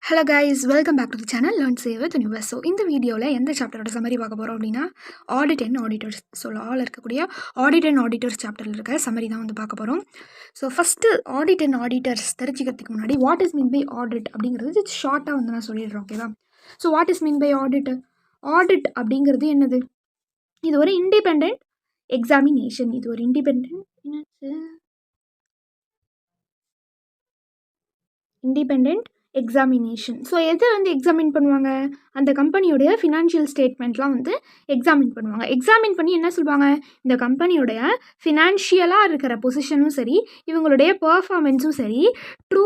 Hello guys, welcome back to the channel learn save with universe. So இந்த வீடியோவில் எந்த சாப்டரோட சம்மரி பார்க்க போகிறோம் அப்படின்னா ஆடிட் அண்ட் ஆடிட்டர்ஸ். ஸோ லாவில் இருக்கக்கூடிய ஆடிட் அண்ட் ஆடிட்டர்ஸ் சாப்டரில் இருக்க சம்மரி தான் வந்து பார்க்க போகிறோம். So first audit and auditors தெரிஞ்சுக்கிறதுக்கு முன்னாடி what is mean by audit அப்படிங்கிறது ஷார்ட்டாக வந்து நான் சொல்லிடுறேன், ஓகேவா? So what is mean by audit? Audit அப்படிங்கிறது என்னது? இது ஒரு இண்டிபெண்ட் எக்ஸாமினேஷன். இது ஒரு இண்டிபெண்ட் எக்ஸாமினேஷன். ஸோ எதை வந்து எக்ஸாமின் பண்ணுவாங்க? அந்த கம்பெனியோடைய ஃபினான்ஷியல் ஸ்டேட்மெண்ட்லாம் வந்து எக்ஸாமின் பண்ணுவாங்க. எக்ஸாமின் பண்ணி என்ன சொல்லுவாங்க? இந்த கம்பெனியோடைய ஃபினான்ஷியலாக இருக்கிற பொசிஷனும் சரி, இவங்களுடைய பர்ஃபார்மன்ஸும் சரி, ட்ரூ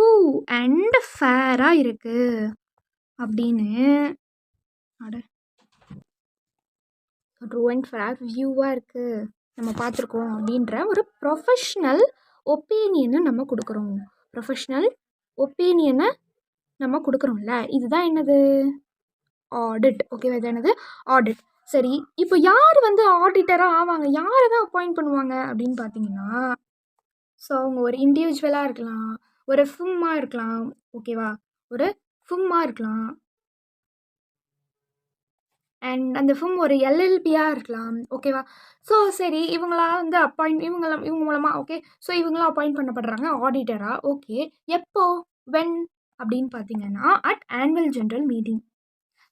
அண்ட் ஃபேராக இருக்குது அப்படின்னு ட்ரூ அண்ட் ஃபேர் வியூவாக இருக்குது, நம்ம பார்த்துருக்கோம் அப்படின்ற ஒரு ப்ரொஃபஷ்னல் ஒப்பீனியனை நம்ம கொடுக்குறோம். ப்ரொஃபஷ்னல் ஒப்பீனியனை நம்ம கொடுக்குறோம்ல, இதுதான் என்னது? ஆடிட். ஓகேவா? இது என்னது? ஆடிட். சரி, இப்போ யார் வந்து ஆடிட்டராக ஆவாங்க? யாரை தான் அப்பாயிண்ட் பண்ணுவாங்க அப்படின்னு பார்த்தீங்கன்னா, ஸோ அவங்க ஒரு இண்டிவிஜுவலாக இருக்கலாம், ஒரு ஃபிம்மாக இருக்கலாம், ஓகேவா? ஒரு ஃபிம்மாக இருக்கலாம், அண்ட் அந்த ஃபிம் ஒரு எல்எல்பியாக இருக்கலாம், ஓகேவா? ஸோ சரி, இவங்களா வந்து இவங்க மூலமாக ஓகே, ஸோ இவங்களாம் அப்பாயிண்ட் பண்ணப்படுறாங்க ஆடிட்டராக. ஓகே, எப்போ, வென் அப்படின்னு பார்த்தீங்கன்னா at annual general meeting.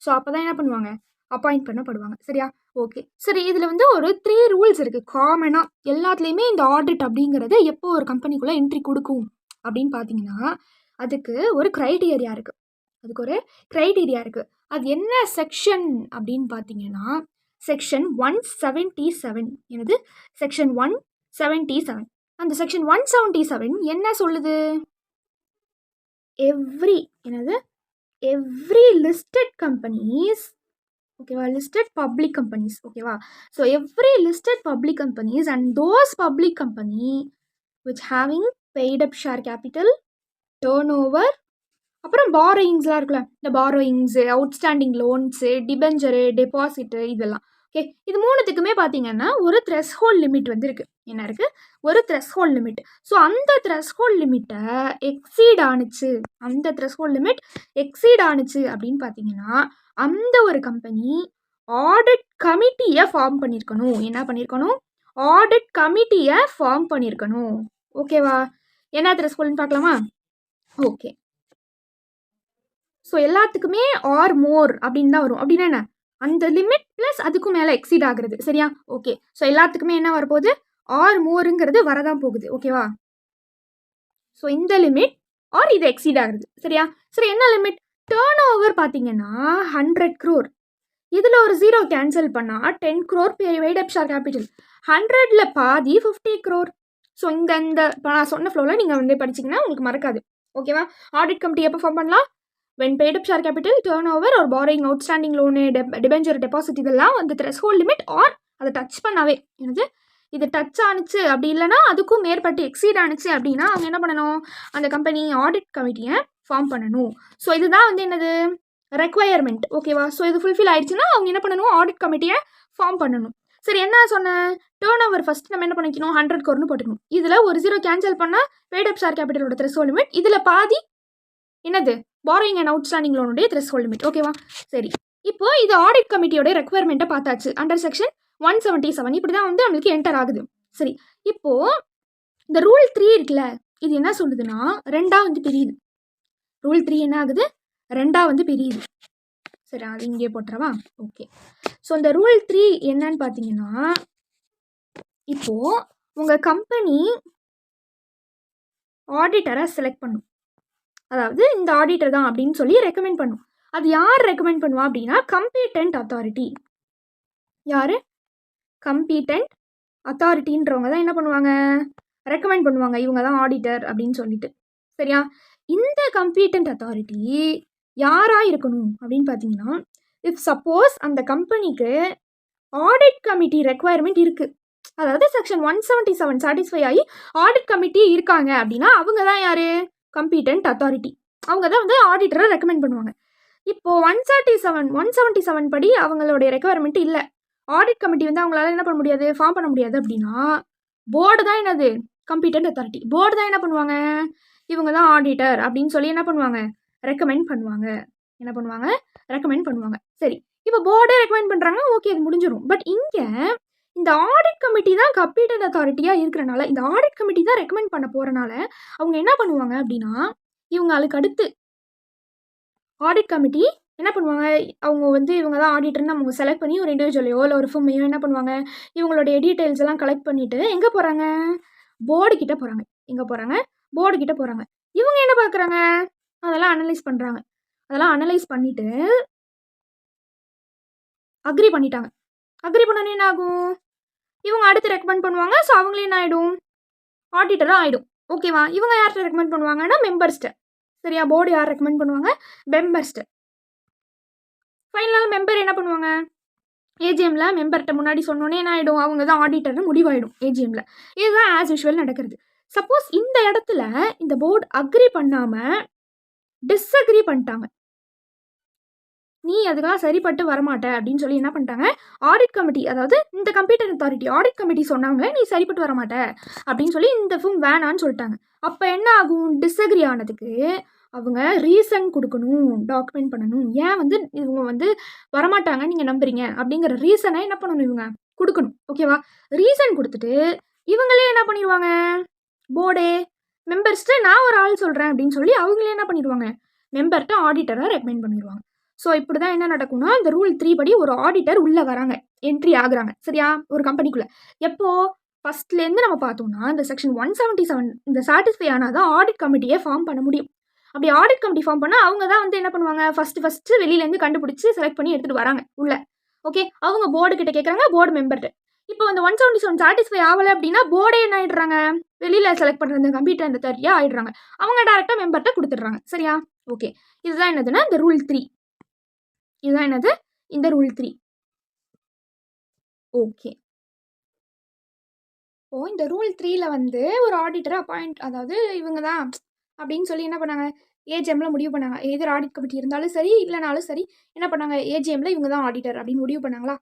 So அப்போ தான் என்ன பண்ணுவாங்க? அப்பாயிண்ட் பண்ணப்படுவாங்க. சரியா? ஓகே, சரி, இதில் வந்து ஒரு 3 ரூல்ஸ் இருக்குது காமனாக எல்லாத்துலேயுமே. இந்த ஆடிட் அப்படிங்கிறது எப்போ ஒரு கம்பெனிக்குள்ளே என்ட்ரி கொடுக்கும் அப்படின்னு பார்த்தீங்கன்னா, அதுக்கு ஒரு க்ரைட்டீரியா இருக்குது. அது என்ன செக்ஷன் அப்படின்னு பார்த்தீங்கன்னா, செக்ஷன் 177. என்னது? செக்ஷன் 177. அந்த செக்ஷன் 177 என்ன சொல்லுது? எவ்ரி லிஸ்டட் கம்பெனிஸ், ஓகேவா, லிஸ்டட் பப்ளிக் கம்பெனிஸ், ஓகேவா? So every listed public companies and those public company which having paid up share capital, turn over, அப்புறம் பாரோயிங்ஸ்லாம் இருக்குல்ல, இந்த பாரோயிங்ஸு, அவுட்ஸ்டாண்டிங் லோன்ஸு, டிபெஞ்சரு, டெபாசிட்டு, இதெல்லாம். ஓகே, இது மூணுத்துக்குமே பார்த்தீங்கன்னா ஒரு த்ரெஷ்ஹோல்ட் லிமிட் வந்து இருக்குது. என்ன இருக்குது? ஒரு த்ரெஷ்ஹோல்ட் லிமிட். ஸோ அந்த த்ரெஷ்ஹோல்ட் லிமிட்டை எக்ஸீட் ஆணுச்சு அப்படின்னு பார்த்தீங்கன்னா, அந்த ஒரு கம்பெனி ஆடிட் கமிட்டியை ஃபார்ம் பண்ணியிருக்கணும். என்ன பண்ணியிருக்கணும்? ஆடிட் கமிட்டியை ஃபார்ம் பண்ணியிருக்கணும். ஓகேவா? என்ன த்ரெஷ்ஹோல்ட்னு பார்க்கலாமா? ஓகே, ஸோ எல்லாத்துக்குமே ஆர் மோர் அப்படின்னு தான் வரும். அப்படின்னா என்ன? அந்த லிமிட் ப்ளஸ் அதுக்கும் மேலே எக்ஸீட் ஆகுறது. சரியா? ஓகே, ஸோ எல்லாத்துக்குமே என்ன வரப்போகுது? ஆர் மோருங்கிறது வரதான் போகுது. ஓகேவா? ஸோ இந்த லிமிட் ஆர் இது எக்ஸீட் ஆகுது. சரியா? சரி, என்ன லிமிட்? டேர்ன் ஓவர் பார்த்தீங்கன்னா 100 crore. இதில் ஒரு 0 கேன்சல் பண்ணால் 10 crore paid up share capital. 100ல் பாதி 50 crore. ஸோ இந்த இப்போ நான் சொன்ன ஃப்ளோவில் நீங்கள் வந்து படிச்சிங்கன்னா உங்களுக்கு மறக்காது. ஓகேவா? ஆடிட் கமிட்டி எப்போ ஃபார்ம் பண்ணலாம்? when paid up share capital, turnover or borrowing, outstanding loan, debenture, deposit, இதெல்லாம் அந்த threshold limit ஆர் அதை டச் பண்ணாவே, என்னது, இது டச் ஆணுச்சு அப்படி இல்லைனா அதுக்கும் மேற்பட்டு எக்ஸீட் ஆணுச்சு அப்படின்னா அவங்க என்ன பண்ணணும்? அந்த கம்பெனி ஆடிட் கமிட்டியை ஃபார்ம் பண்ணணும். ஸோ இதுதான் வந்து என்னது? ரெக்குவயர்மெண்ட். ஓகேவா? ஸோ இது ஃபுல்ஃபில் ஆயிடுச்சுன்னா அவங்க என்ன பண்ணணும்? ஆடிட் கமிட்டியை ஃபார்ம் பண்ணணும். சரி, என்ன சொன்னேன்? டேர்ன் ஓவர் ஃபஸ்ட் நம்ம என்ன பண்ணிக்கணும்? 100 crore போட்டுக்கணும். இதில் ஒரு 0 கேன்சல் பண்ணால் பெய்ட் அப் ஷேர் கேபிட்டலோட த்ரெஷ்ஹோல்ட் லிமிட், இதில் பாதி என்னது? பாரோயிங் அண்ட் அவுட்ஸ்டாண்டிங் லோனுடைய த்ரெஷ்ஹோல்ட் லிமிட். ஓகேவா? சரி, இப்போ இது ஆடிட் கமிட்டியோட ரெக்குவயர்மெண்ட்டை பார்த்தாச்சு. அண்டர் செக்ஷன் 177 இப்படி தான் வந்து நம்மளுக்கு என்டர் ஆகுது. சரி, இப்போ இந்த ரூல் 3 இருக்குல்ல, இது என்ன சொல்லுதுன்னா 2ஆ வந்து பிரியுது. ரூல் 3 என்ன ஆகுது? 2ஆ வந்து பிரியுது. சரி, அது இங்கே போட்டுறவா? ஓகே, ஸோ இந்த ரூல் 3 என்னன்னு பார்த்தீங்கன்னா, இப்போ உங்கள் கம்பெனி ஆடிட்டரை செலக்ட் பண்ணும். அதாவது இந்த ஆடிட்டர் தான் அப்படின்னு சொல்லி ரெக்கமெண்ட் பண்ணும். அது யார் ரெக்கமெண்ட் பண்ணுவா அப்படின்னா கம்பீட்டன்ட் அத்தாரிட்டி. யார்? கம்பீட்டன்ட் அத்தாரிட்டின்றவங்க தான் என்ன பண்ணுவாங்க? ரெக்கமெண்ட் பண்ணுவாங்க, இவங்க தான் ஆடிட்டர் அப்படின்னு சொல்லிட்டு. சரியா? இந்த கம்பீட்டன்ட் அத்தாரிட்டி யாராக இருக்கணும் அப்படின்னு பார்த்தீங்கன்னா, இஃப் சப்போஸ் அந்த கம்பெனிக்கு ஆடிட் கமிட்டி ரெக்குவயர்மெண்ட் இருக்குது, அதாவது செக்ஷன் 177 சாட்டிஸ்ஃபை ஆகி ஆடிட் கமிட்டி இருக்காங்க அப்படின்னா அவங்க தான் யார்? Competent authority. அவங்க தான் வந்து ஆடிட்டரை ரெக்கமெண்ட் பண்ணுவாங்க. இப்போது 177 படி அவங்களுடைய ரெக்குவயர்மெண்ட் இல்லை, ஆடிட் கமிட்டி வந்து அவங்களால என்ன பண்ண முடியாது? ஃபார்ம் பண்ண முடியாது அப்படின்னா போர்டு தான் என்னது? Competent authority. போர்டு தான் என்ன பண்ணுவாங்க? இவங்க தான் ஆடிட்டர் அப்படின்னு சொல்லி என்ன பண்ணுவாங்க? ரெக்கமெண்ட் பண்ணுவாங்க. என்ன பண்ணுவாங்க? ரெக்கமெண்ட் பண்ணுவாங்க. சரி, இப்போ போர்டே ரெக்கமெண்ட் பண்ணுறாங்க, ஓகே, அது முடிஞ்சிடும். பட் இங்கே இந்த ஆடிட் கமிட்டி தான் கம்பீட்டன்ட் அத்தாரிட்டியாக இருக்கிறனால, இந்த ஆடிட் கமிட்டி தான் ரெக்கமெண்ட் பண்ண போகிறனால அவங்க என்ன பண்ணுவாங்க அப்படின்னா, இவங்களுக்கு அடுத்து ஆடிட் கமிட்டி என்ன பண்ணுவாங்க, அவங்க வந்து இவங்க தான் ஆடிட்டர்னு அவங்க செலக்ட் பண்ணி ஒரு இண்டிவிஜுவலையோ இல்லை ஒரு ஃபர்மையோ என்ன பண்ணுவாங்க, இவங்களுடைய டீட்டெயில்ஸ் எல்லாம் கலெக்ட் பண்ணிவிட்டு எங்கே போகிறாங்க, போர்டு கிட்ட போகிறாங்க. எங்கே போகிறாங்க? போர்டு கிட்ட போகிறாங்க. இவங்க என்ன பார்க்குறாங்க, அதெல்லாம் அனலைஸ் பண்ணுறாங்க. அதெல்லாம் அனலைஸ் பண்ணிவிட்டு அக்ரி பண்ணிட்டாங்க. அக்ரி பண்ணணும் என்ன ஆகும், இவங்க அடுத்து ரெக்கமெண்ட் பண்ணுவாங்க. ஸோ அவங்களே என்ன ஆகிடும், ஆடிட்டராக ஆகிடும். ஓகேவா? இவங்க யார்கிட்ட ரெக்கமெண்ட் பண்ணுவாங்கன்னா மெம்பர்ஸ்ட்டு. சரியா? போர்டு யார் ரெக்கமெண்ட் பண்ணுவாங்க, மெம்பர்ஸ்ட்டு. ஃபைனலாக மெம்பர் என்ன பண்ணுவாங்க, ஏஜிஎம்ல மெம்பர்கிட்ட முன்னாடி சொன்னோன்னே என்ன ஆகிடும், அவங்க தான் ஆடிட்டர்னு முடிவாயிடும் ஏஜிஎம்ல. இதுதான் ஆஸ் யூஷுவல் நடக்கிறது. சப்போஸ் இந்த இடத்துல இந்த போர்டு அக்ரி பண்ணாமல் டிஸ்அக்ரி பண்ணிட்டாங்க, நீ அதுக்கெல்லாம் சரிப்பட்டு வரமாட்ட அப்படின்னு சொல்லி என்ன பண்ணிட்டாங்க, ஆடிட் கமிட்டி, அதாவது இந்த கம்பீட்டன்ட் அத்தாரிட்டி ஆடிட் கமிட்டி சொன்னாங்க நீ சரிப்பட்டு வரமாட்ட அப்படின்னு சொல்லி இந்த ஃபிம் வேணான்னு சொல்லிட்டாங்க. அப்போ என்ன ஆகும், டிஸ்அக்ரி ஆனதுக்கு அவங்க ரீசன் கொடுக்கணும், டாக்குமெண்ட் பண்ணணும். ஏன் வந்து இவங்க வந்து வரமாட்டாங்க நீங்கள் நம்புறீங்க அப்படிங்கிற ரீசனை என்ன பண்ணணும், இவங்க கொடுக்கணும். ஓகேவா? ரீசன் கொடுத்துட்டு இவங்களே என்ன பண்ணிடுவாங்க, போர்டே மெம்பர்ஸ்ட்டு நான் ஒரு ஆள் சொல்கிறேன் அப்படின்னு சொல்லி அவங்களே என்ன பண்ணிடுவாங்க, மெம்பர்கிட்ட ஆடிட்டராக ரெக்கமெண்ட் பண்ணிடுவாங்க. ஸோ இப்படி தான் என்ன நடக்கும்னா, இந்த ரூல் 3 படி ஒரு ஆடிட்டர் உள்ளே வராங்க, என்ட்ரி ஆகுறாங்க. சரியா? ஒரு கம்பெனிக்குள்ளே எப்போ ஃபஸ்ட்லேருந்து நம்ம பார்த்தோம்னா இந்த செக்ஷன் 177 இந்த சாட்டிஸ்ஃபை ஆனால் தான் ஆடிட் கமிட்டியே ஃபார்ம் பண்ண முடியும். அப்படி ஆடிட் கமிட்டி ஃபார்ம் பண்ணால் அவங்க தான் வந்து என்ன பண்ணுவாங்க, ஃபஸ்ட்டு வெளியிலேருந்து கண்டுபிடிச்சி செலக்ட் பண்ணி எடுத்துகிட்டு வராங்க உள்ள. ஓகே, அவங்க போர்டு கிட்ட கேட்குறாங்க, போர்டு மெம்பர்கிட்ட. இப்போ அந்த 177 சாட்டிஸ்ஃபை ஆகலை அப்படின்னா போர்டே என்ன ஆகிடுறாங்க, வெளியில் செலக்ட் பண்ணுறது கம்ப்யூட்டர் அந்த தரியாக ஆகிடுறாங்க. அவங்க டேரெக்டாக மெம்பர்கிட்ட கொடுத்துட்றாங்க. சரியா? ஓகே, இதுதான் என்னதுன்னா இந்த ரூல் 3. இதுதான் என்னது, இந்த ரூல் 3. ஓகே, ஓ இந்த ரூல் 3ல வந்து ஒரு ஆடிட்டரை அப்பாயிண்ட், அதாவது இவங்க தான் அப்படின்னு சொல்லி என்ன பண்ணாங்க, ஏஜிஎம்ல முடிவு பண்ணாங்க. எதிர் ஆடிட் கமிட்டி இருந்தாலும் சரி இல்லைனாலும் சரி என்ன பண்ணாங்க, ஏஜிஎம்ல இவங்க தான் ஆடிட்டர் அப்படின்னு முடிவு பண்ணாங்களா.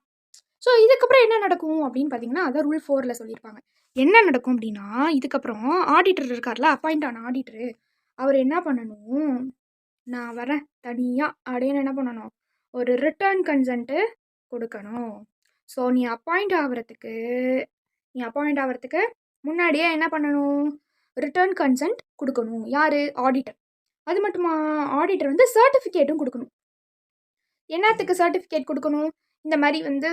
ஸோ இதுக்கப்புறம் என்ன நடக்கும் அப்படின்னு பார்த்தீங்கன்னா, அதான் ரூல் 4ல் சொல்லியிருப்பாங்க. என்ன நடக்கும் அப்படின்னா, இதுக்கப்புறம் ஆடிட்டர் இருக்கார்ல, அப்பாயிண்ட் ஆன ஆடிட்டரு, அவர் என்ன பண்ணணும், நான் வரேன் தனியாக அப்படின்னு என்ன பண்ணணும், ஒரு ரிட்டர்ன் கன்சென்ட்டு கொடுக்கணும். ஸோ நீ அப்பாயிண்ட் ஆகிறதுக்கு முன்னாடியே என்ன பண்ணணும், ரிட்டர்ன் கன்சென்ட் கொடுக்கணும். யார், ஆடிட்டர். அது மட்டுமா, ஆடிட்டர் வந்து சர்டிஃபிகேட்டும் கொடுக்கணும். என்னத்துக்கு சர்டிஃபிகேட் கொடுக்கணும், இந்த மாதிரி வந்து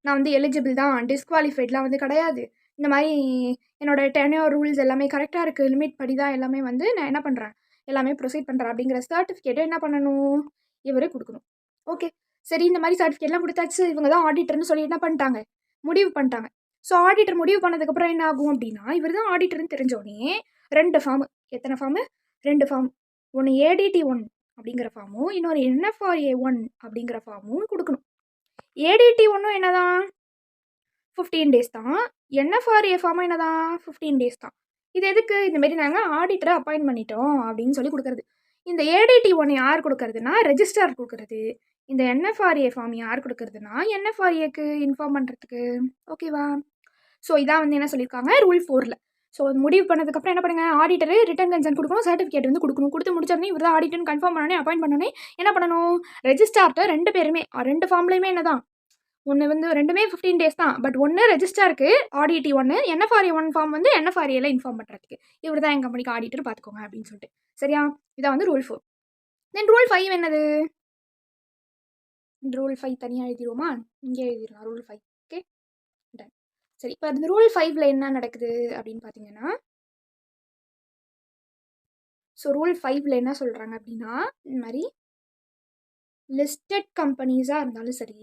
நான் வந்து எலிஜிபிள் தான், டிஸ்குவாலிஃபைட்லாம் வந்து கிடையாது, இந்த மாதிரி என்னோடய டென்யூர் ரூல்ஸ் எல்லாமே கரெக்டாக இருக்குது, லிமிட் படி தான் எல்லாமே வந்து நான் என்ன பண்ணுறேன், எல்லாமே ப்ரொசீட் பண்ணுறேன் அப்படிங்கிற சர்டிஃபிகேட்டை என்ன பண்ணணும், இவரே கொடுக்கணும். ஓகே, சரி, இந்த மாதிரி சர்டிஃபிகேட்லாம் கொடுத்தாச்சு, இவங்க தான் ஆடிட்டர்னு சொல்லி என்ன பண்ணிட்டாங்க, முடிவு பண்ணிட்டாங்க. ஸோ ஆடிட்டர் முடிவு பண்ணதுக்கப்புறம் என்ன ஆகும் அப்படின்னா, இவர் தான் ஆடிட்டர்னு தெரிஞ்சோடனே 2 ஃபார்மு, எத்தனை ஃபார்மு, 2 ஃபார்ம், ஒன்று ADT 1 அப்படிங்கிற ஃபார்மும் இன்னொரு NFRA 1 அப்படிங்கிற ஃபார்மும் கொடுக்கணும். ADT 1 என்னதான் 15 டேஸ் தான், NFRA ஃபார்மும் என்னதான் 15 டேஸ் தான். இது எதுக்கு, இந்தமாரி நாங்கள் ஆடிட்டரை அப்பாயிண்ட் பண்ணிட்டோம் அப்படின்னு சொல்லி கொடுக்குறது. இந்த ADT 1 யார் கொடுக்கறதுனா ரெஜிஸ்ட்ரார் கொடுக்குறது. இந்த NFRA ஃபார்ம் யார் கொடுக்குறதுனா NFRAக்கு இன்ஃபார்ம் பண்ணுறதுக்கு. ஓகேவா? ஸோ இதான் வந்து என்ன சொல்லியிருக்காங்க ரூல் 4ல். ஸோ முடிவு பண்ணதுக்கப்புறம் என்ன பண்ணுங்க, ஆடிட்டர் ரிட்டர்ன் கன்சென்ட் கொடுக்கணும், சர்டிஃபிகேட் வந்து கொடுக்கணும். கொடுத்து முடிச்சோடனே இவர் தான் ஆடிட்டர்னு கன்ஃபார்ம் பண்ணோன்னே அப்பாயிண்ட் பண்ணோன்னே என்ன பண்ணணும், ரெஜிஸ்டார்ட்ட 2 பேருமே 2 ஃபார்ம்லையுமே என்ன தான், ஒன்று வந்து 2மே 15 டேஸ் தான். பட் ஒன்று ரெஜிஸ்டாருக்கு ADT 1, NFRA 1 ஃபார்ம் வந்து NFRAல இன்ஃபார்ம் பண்ணுறதுக்கு, இவர் தான் எங்கள் கம்பெனிக்கு ஆடிட்டர் பார்த்துக்கோங்க அப்படின்னு சொல்லிட்டு. சரியா? இதான் வந்து ரூல் 4. தென் ரூல் 5 என்னது, ரூல் 5 தனியாக எழுதிடுவோமா, இங்கே எழுதிடலாம் ரூல் 5. Okay, ton. சரி, இப்போ அந்த ரூல் 5ல் என்ன நடக்குது அப்படின்னு பார்த்தீங்கன்னா, ஸோ ரூல் 5ல் என்ன சொல்கிறாங்க அப்படின்னா, இந்த மாதிரி லிஸ்டட் கம்பெனிஸாக இருந்தாலும் சரி,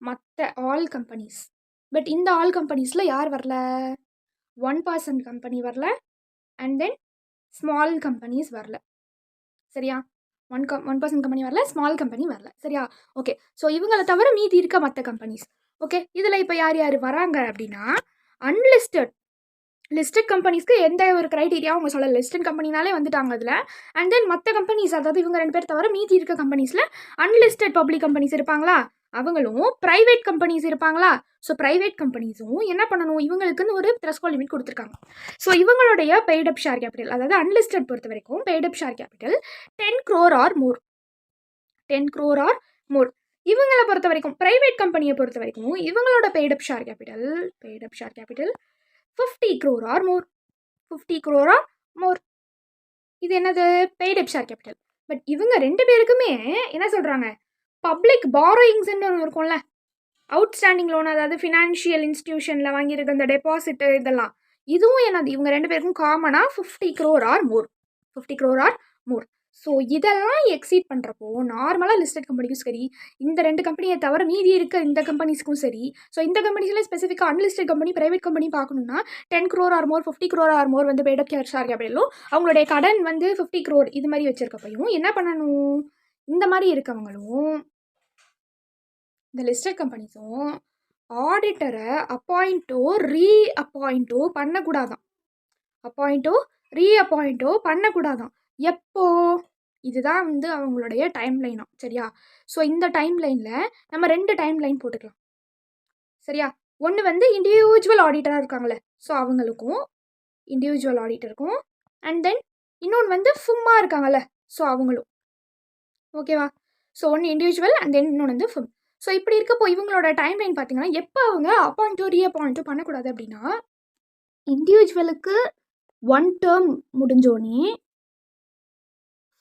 மற்ற ஆல் கம்பெனிஸ், பட் இந்த ஆல் கம்பெனிஸில் யார் வரல, 1% கம்பெனி வரல, அண்ட் தென் ஸ்மால் கம்பெனிஸ் வரல. சரியா? 1% கம்பெனி வரல, ஸ்மால் கம்பெனி வரல. சரியா? ஓகே, ஸோ இவங்களை தவிர மீதி இருக்க மற்ற கம்பெனிஸ். ஓகே, இதில் இப்போ யார் யார் வராங்க அப்படின்னா, லிஸ்டட் கம்பெனிஸ்க்கு எந்த ஒரு க்ரைட்டீரியாவும் அவங்க சொல்லலை, லிஸ்டட் கம்பெனினாலே வந்துட்டாங்க அதில். அண்ட் தென் மற்ற கம்பெனிஸ், அதாவது இவங்க 2 பேர் தவிர மீதி இருக்க கம்பெனிஸில் அன்லிஸ்டட் பப்ளிக் கம்பெனிஸ் இருப்பாங்களா, அவங்களும் ப்ரைவேட் கம்பெனிஸ் இருப்பாங்களா? ஸோ ப்ரைவேட் கம்பெனிஸும் என்ன பண்ணணும், இவங்களுக்குன்னு ஒரு த்ரெஷ்ஹோல்ட் லிமிட் கொடுத்துருக்காங்க. ஸோ இவங்களுடைய பெய்ட் அப் ஷேர் கேபிட்டல், அதாவது அன்லிஸ்டட் பொறுத்த வரைக்கும் paid up share capital 10 crore or more. 10 crore or more. இவங்களை பொறுத்த வரைக்கும், ப்ரைவேட் கம்பெனியை பொறுத்த வரைக்கும் இவங்களோட paid up share capital 50 crore or more. 50 crore or more. இது என்னது, paid up share capital. But இவங்க ரெண்டு பேருக்குமே என்ன சொல்கிறாங்க, பப்ளிக் பாரோயிங்ஸ்ன்னு ஒன்று இருக்கும்ல, அவுட்ஸ்டாண்டிங் லோன், அதாவது ஃபினான்ஷியல் இன்ஸ்டிடியூஷனில் வாங்கியிருக்க அந்த டெபாசிட் இதெல்லாம், இதுவும் என்னது இவங்க ரெண்டு பேருக்கும் காமனாக 50 crore or more. 50 crore or more. So இதெல்லாம் எக்ஸீட் பண்ணுறப்போ நார்மலாக லிஸ்டட் கம்பெனிக்கும் சரி, இந்த ரெண்டு கம்பெனியை தவிர மீதி இருக்க இந்த கம்பெனிஸ்க்கும் சரி, ஸோ இந்த கம்பெனிஸில் ஸ்பெசிஃபிக்காக அன்லிஸ்டட் கம்பெனி, ப்ரைவேட் கம்பெனி பார்க்கணுன்னா 10 crore or more, 50 crore or more வந்து பெய்ட் அப் ஷேர் கேபிட்டலும், அவங்களுடைய கடன் வந்து 50 crore இது மாதிரி வச்சிருக்கப்பையும் என்ன பண்ணணும், இந்த மாதிரி இருக்கவங்களும் இந்த லிஸ்டட் கம்பெனிஸும் ஆடிட்டரை அப்பாயிண்ட்டோ ரீஅப்பாயிண்ட்டோ பண்ணக்கூடாதான். பண்ணக்கூடாதான். எப்போ, இதுதான் வந்து அவங்களுடைய டைம் லைனா, சரியா? ஸோ இந்த டைம் லைனில் நம்ம 2 டைம் லைன் போட்டுக்கலாம், சரியா? ஒன்று வந்து இண்டிவிஜுவல் ஆடிட்டராக இருக்காங்களே, ஸோ அவங்களுக்கும் இண்டிவிஜுவல் ஆடிட்டருக்கும், அண்ட் தென் இன்னொன்று வந்து ஃபிம்மா இருக்காங்கல்ல, ஸோ அவங்களும், ஓகேவா? ஸோ ஒன்று இண்டிவிஜுவல் அண்ட் தென் இன்னொன்று வந்து ஃபிம். ஸோ இப்படி இருக்கப்போ இவங்களோட டைம் லைன் பார்த்தீங்கன்னா, எப்போ அவங்க அப்பாயிண்ட்டோ ரீஅப்பாயிண்ட்டோ பண்ணக்கூடாது அப்படின்னா, இண்டிவிஜுவலுக்கு 1 term முடிஞ்சோடனே,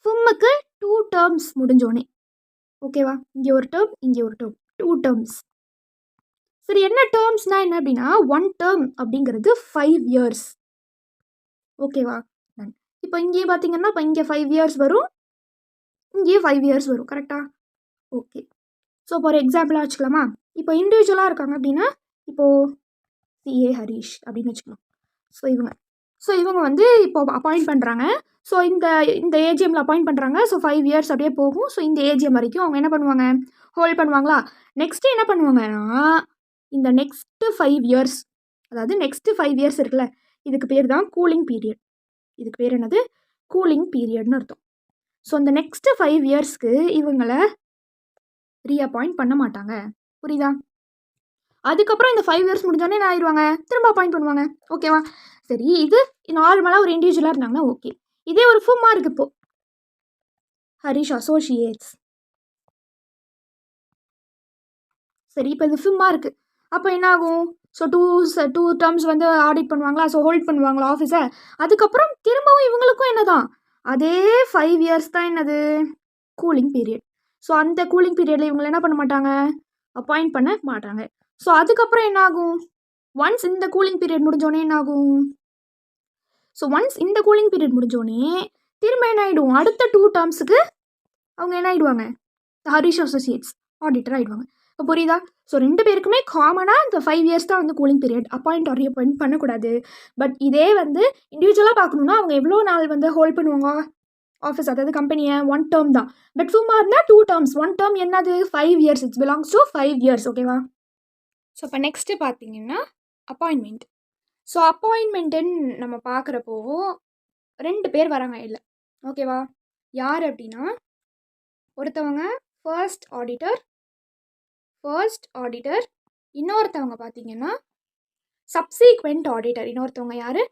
ஃபிம்முக்கு 2 terms முடிஞ்சோடனே, ஓகேவா? இங்கே ஒரு டேர்ம், இங்கே ஒரு டேர்ம், 2 terms. சரி, என்ன டேர்ம்ஸ்னால் என்ன அப்படின்னா, 1 term அப்படிங்கிறது 5 years, ஓகேவா? இப்போ இங்கேயே பார்த்தீங்கன்னா, இப்போ இங்கே 5 years வரும், இங்கேயே 5 years வரும், கரெக்டாக? ஓகே. ஸோ இப்போ ஒரு எக்ஸாம்பிளாக வச்சுக்கலாமா? இப்போ இண்டிவிஜுவலாக இருக்காங்க அப்படின்னா, இப்போது CA ஹரீஷ் அப்படின்னு வச்சுக்கலாம். ஸோ இவங்க வந்து இப்போ அப்பாயிண்ட் பண்ணுறாங்க. ஸோ இந்த ஏஜிஎம்மில் அப்பாயிண்ட் பண்ணுறாங்க. ஸோ 5 years அப்படியே போகும். ஸோ இந்த ஏஜிஎம் வரைக்கும் அவங்க என்ன பண்ணுவாங்க, ஹோல்ட் பண்ணுவாங்களா? நெக்ஸ்ட்டு என்ன பண்ணுவாங்கன்னா, இந்த நெக்ஸ்ட்டு 5 years, அதாவது நெக்ஸ்ட்டு 5 years இருக்குல்ல, இதுக்கு பேர் தான் கூலிங் பீரியட். இதுக்கு பேர் என்னது, கூலிங் பீரியட்னு அர்த்தம். ஸோ இந்த நெக்ஸ்ட்டு 5 yearsக்கு இவங்களை ரீஅப்பாயிண்ட் பண்ண மாட்டாங்க, புரியுதா? அதுக்கப்புறம் இந்த 5 years முடிஞ்சோடனே என்ன ஆயிடுவாங்க, திரும்ப அப்பாயிண்ட் பண்ணுவாங்க, ஓகேவா? சரி, இது நார்மலாக ஒரு இண்டிவிஜுவலாக இருந்தாங்கன்னா ஓகே. இதே ஒரு ஃபிம்மா இருக்குது, இப்போ ஹரிஷ் அசோசியேட்ஸ், சரி, இப்போ இது ஃபிம்மா இருக்குது. அப்போ என்ன ஆகும், ஸோ 2 terms வந்து ஆடிட் பண்ணுவாங்களா, ஸோ ஹோல்ட் பண்ணுவாங்களா ஆஃபீஸை. அதுக்கப்புறம் திரும்பவும் இவங்களுக்கும் என்னதான், அதே 5 years தான் என்னது, கூலிங் பீரியட். ஸோ அந்த கூலிங் பீரியடில் இவங்களை என்ன பண்ண மாட்டாங்க, அப்பாயிண்ட் பண்ண மாட்டாங்க. ஸோ அதுக்கப்புறம் என்ன ஆகும், ஒன்ஸ் இந்த கூலிங் பீரியட் முடிஞ்சோடனே என்ன ஆகும், ஸோ ஒன்ஸ் இந்த கூலிங் பீரியட் முடிஞ்சோடனே திரும்ப என்ன ஆகிடும், அடுத்த 2 termsக்கு அவங்க என்ன ஆகிடுவாங்க, ஹரிஷ் அசோசியேட்ஸ் ஆடிட்டர் ஆகிடுவாங்க. இப்போ புரியுதா? ஸோ ரெண்டு பேருக்குமே காமனாக இந்த 5 years தான் வந்து cooling period, appoint or reappoint பண்ணக்கூடாது. பட் இதே வந்து இண்டிவிஜுவலாக பார்க்கணுன்னா அவங்க எவ்வளோ நாள் வந்து ஹோல்ட் பண்ணுவாங்க ஆஃபீஸ், அதாவது கம்பெனியை, 1 term தான். பட் சும்மா இருந்தால் 2 terms. 1 term என்னது, 5 years, it's belongs to 5 years, ஓகேவா? ஸோ இப்போ நெக்ஸ்ட்டு பார்த்தீங்கன்னா அப்பாயின்மெண்ட். ஸோ அப்பாயின்மெண்ட்டுன்னு நம்ம பார்க்குறப்போ 2 பேர் வராங்க இல்லை, ஓகேவா? யார் அப்படின்னா, ஒருத்தவங்க ஃபர்ஸ்ட் ஆடிட்டர், இன்னொருத்தவங்க பார்த்தீங்கன்னா சப்சீக்வெண்ட் ஆடிட்டர். இன்னொருத்தவங்க யார்,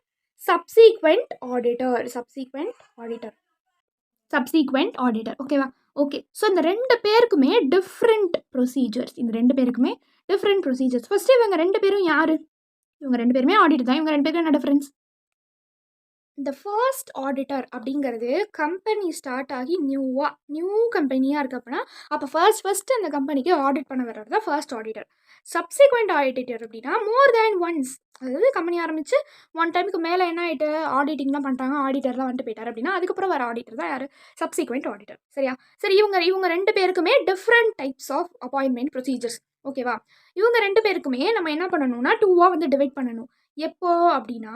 சப்சீக்வெண்ட் ஆடிட்டர், ஓகேவா? ஓகே. ஸோ இந்த 2 பேருக்குமே டிஃப்ரெண்ட் ப்ரொசீஜர்ஸ். ஃபஸ்ட்டு இவங்க 2 பேரும் யார், இவங்க 2 பேருமே ஆடிட்டர் தான். இவங்க 2 பேருக்கும் என்ன டிஃப்ரென்ஸ், இந்த ஃபர்ஸ்ட் ஆடிட்டர் அப்படிங்கிறது கம்பெனி ஸ்டார்ட் ஆகி நியூ கம்பெனியாக இருக்குது அப்படின்னா, அப்போ ஃபர்ஸ்ட் அந்த கம்பெனிக்கு ஆடிட் பண்ண வர்றது தான் ஃபர்ஸ்ட் ஆடிட்டர். சப்சிக்வெண்ட் ஆடிட்டர் அப்படின்னா மோர் தேன் ஒன்ஸ், அதாவது கம்பெனி ஆரம்பித்து 1 டைமுக்கு மேலே என்ன ஆகிட்டு ஆடிட்டிங்லாம் பண்ணிட்டாங்க, ஆடிட்டர்லாம் வந்துட்டு போயிட்டார் அப்படின்னா அதுக்கப்புறம் வர ஆடிட்டர் தான் யார், சப்சிக்வெண்ட் ஆடிட்டர், சரியா? சரி, இவங்க 2 பேருக்குமே different types of appointment procedures, ஓகேவா? இவங்க 2 பேருக்குமே நம்ம என்ன பண்ணணும்னா 2ஆக வந்து டிவைட் பண்ணணும். எப்போ அப்படின்னா,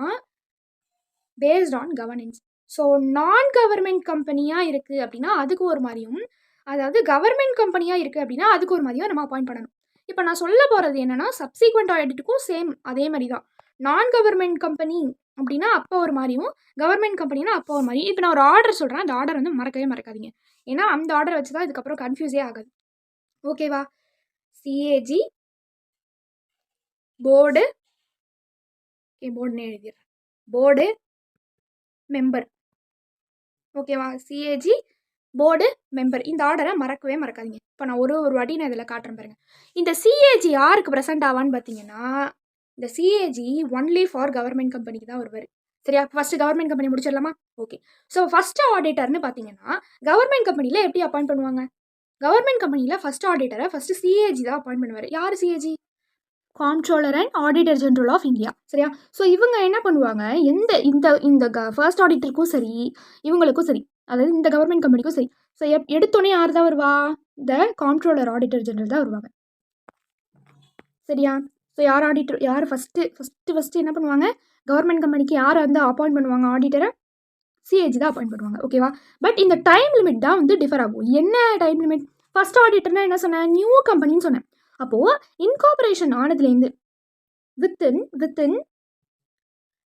பேஸ்ட் ஆன் கவர்னன்ஸ். ஸோ நான் கவர்மெண்ட் கம்பெனியாக இருக்குது அப்படின்னா அதுக்கு ஒரு மாதிரியும், அதாவது கவர்மெண்ட் கம்பெனியாக இருக்குது அப்படின்னா அதுக்கு ஒரு மாதிரியும் நம்ம அப்பாயிண்ட் பண்ணணும். இப்போ நான் சொல்ல போகிறது என்னென்னா, சப்சீக்வெண்ட் ஆடிட்டுக்கும் சேம் அதே மாதிரி தான். நான் கவர்மெண்ட் கம்பெனி அப்படின்னா அப்போ ஒரு மாதிரியும், கவர்மெண்ட் கம்பெனினா அப்போ ஒரு மாதிரி. இப்போ நான் ஒரு ஆர்டர் சொல்கிறேன், அந்த ஆர்டர் வந்து மறக்காதீங்க, ஏன்னா அந்த ஆர்டர் வச்சு தான் இதுக்கப்புறம் கன்ஃபியூஸே ஆகாது, ஓகேவா? சிஏஜி போர்டு போர்டுன்னு எழுதிடுறேன், போர்டு மெம்பர். ஓகேவா, சிஏஜி போர்டு மெம்பர். இந்த ஆர்டரை மறக்கவே மறக்காதீங்க. இப்போ நான் ஒரு வாட்டி நான் இதில் காட்டுறேன் பாருங்க. இந்த சிஏஜி யாருக்கு ப்ரெசென்ட் ஆவான்னு பார்த்தீங்கன்னா, இந்த சிஏஜி ஒன்லி ஃபார் கவர்மெண்ட் கம்பெனிக்கு தான் வருவார். சரியா, ஃபர்ஸ்ட் கவர்மெண்ட் கம்பெனி முடிச்சிடலாமா? ஓகே. ஸோ ஃபர்ஸ்ட் ஆடிட்டர்னு பார்த்தீங்கன்னா கவர்மெண்ட் கம்பெனியில் எப்படி அப்பாயிண்ட் பண்ணுவாங்க? கவர்மெண்ட் கம்பெனியில் ஃபர்ஸ்ட் ஆடிட்டரை ஃபர்ஸ்ட் சிஏஜி தான் அப்பாயிண்ட் பண்ணுவார். யார் CAG? Comptroller and auditor general of India. சரியா, ஸோ இவங்க என்ன பண்ணுவாங்க, இந்த ஃபர்ஸ்ட் ஆடிட்டருக்கும் சரி இவங்களுக்கும் சரி, அதாவது இந்த கவர்மெண்ட் கம்பெனிக்கும் சரி, ஸோ எடுத்தோடனே யார் தான் வருவா? இந்த காம்ட்ரோலர் ஆடிட்டர் ஜெனரல் தான் வருவாங்க. சரியா, ஸோ யார் ஃபஸ்ட்டு என்ன பண்ணுவாங்க, கவர்மெண்ட் கம்பெனிக்கு யாரை வந்து அப்பாயிண்ட் பண்ணுவாங்க ஆடிட்டரை? சிஏஜி தான் அப்பாயிண்ட் பண்ணுவாங்க. ஓகேவா, பட் இந்த டைம் லிமிட் தான் வந்து டிஃபர் ஆகும். என்ன டைம் லிமிட்? ஃபர்ஸ்ட் ஆடிட்டர்னா என்ன சொன்னேன், நியூ கம்பெனின்னு சொன்னேன். அப்போது இன்கார்பரேஷன் ஆனதுலேருந்து வித்தின்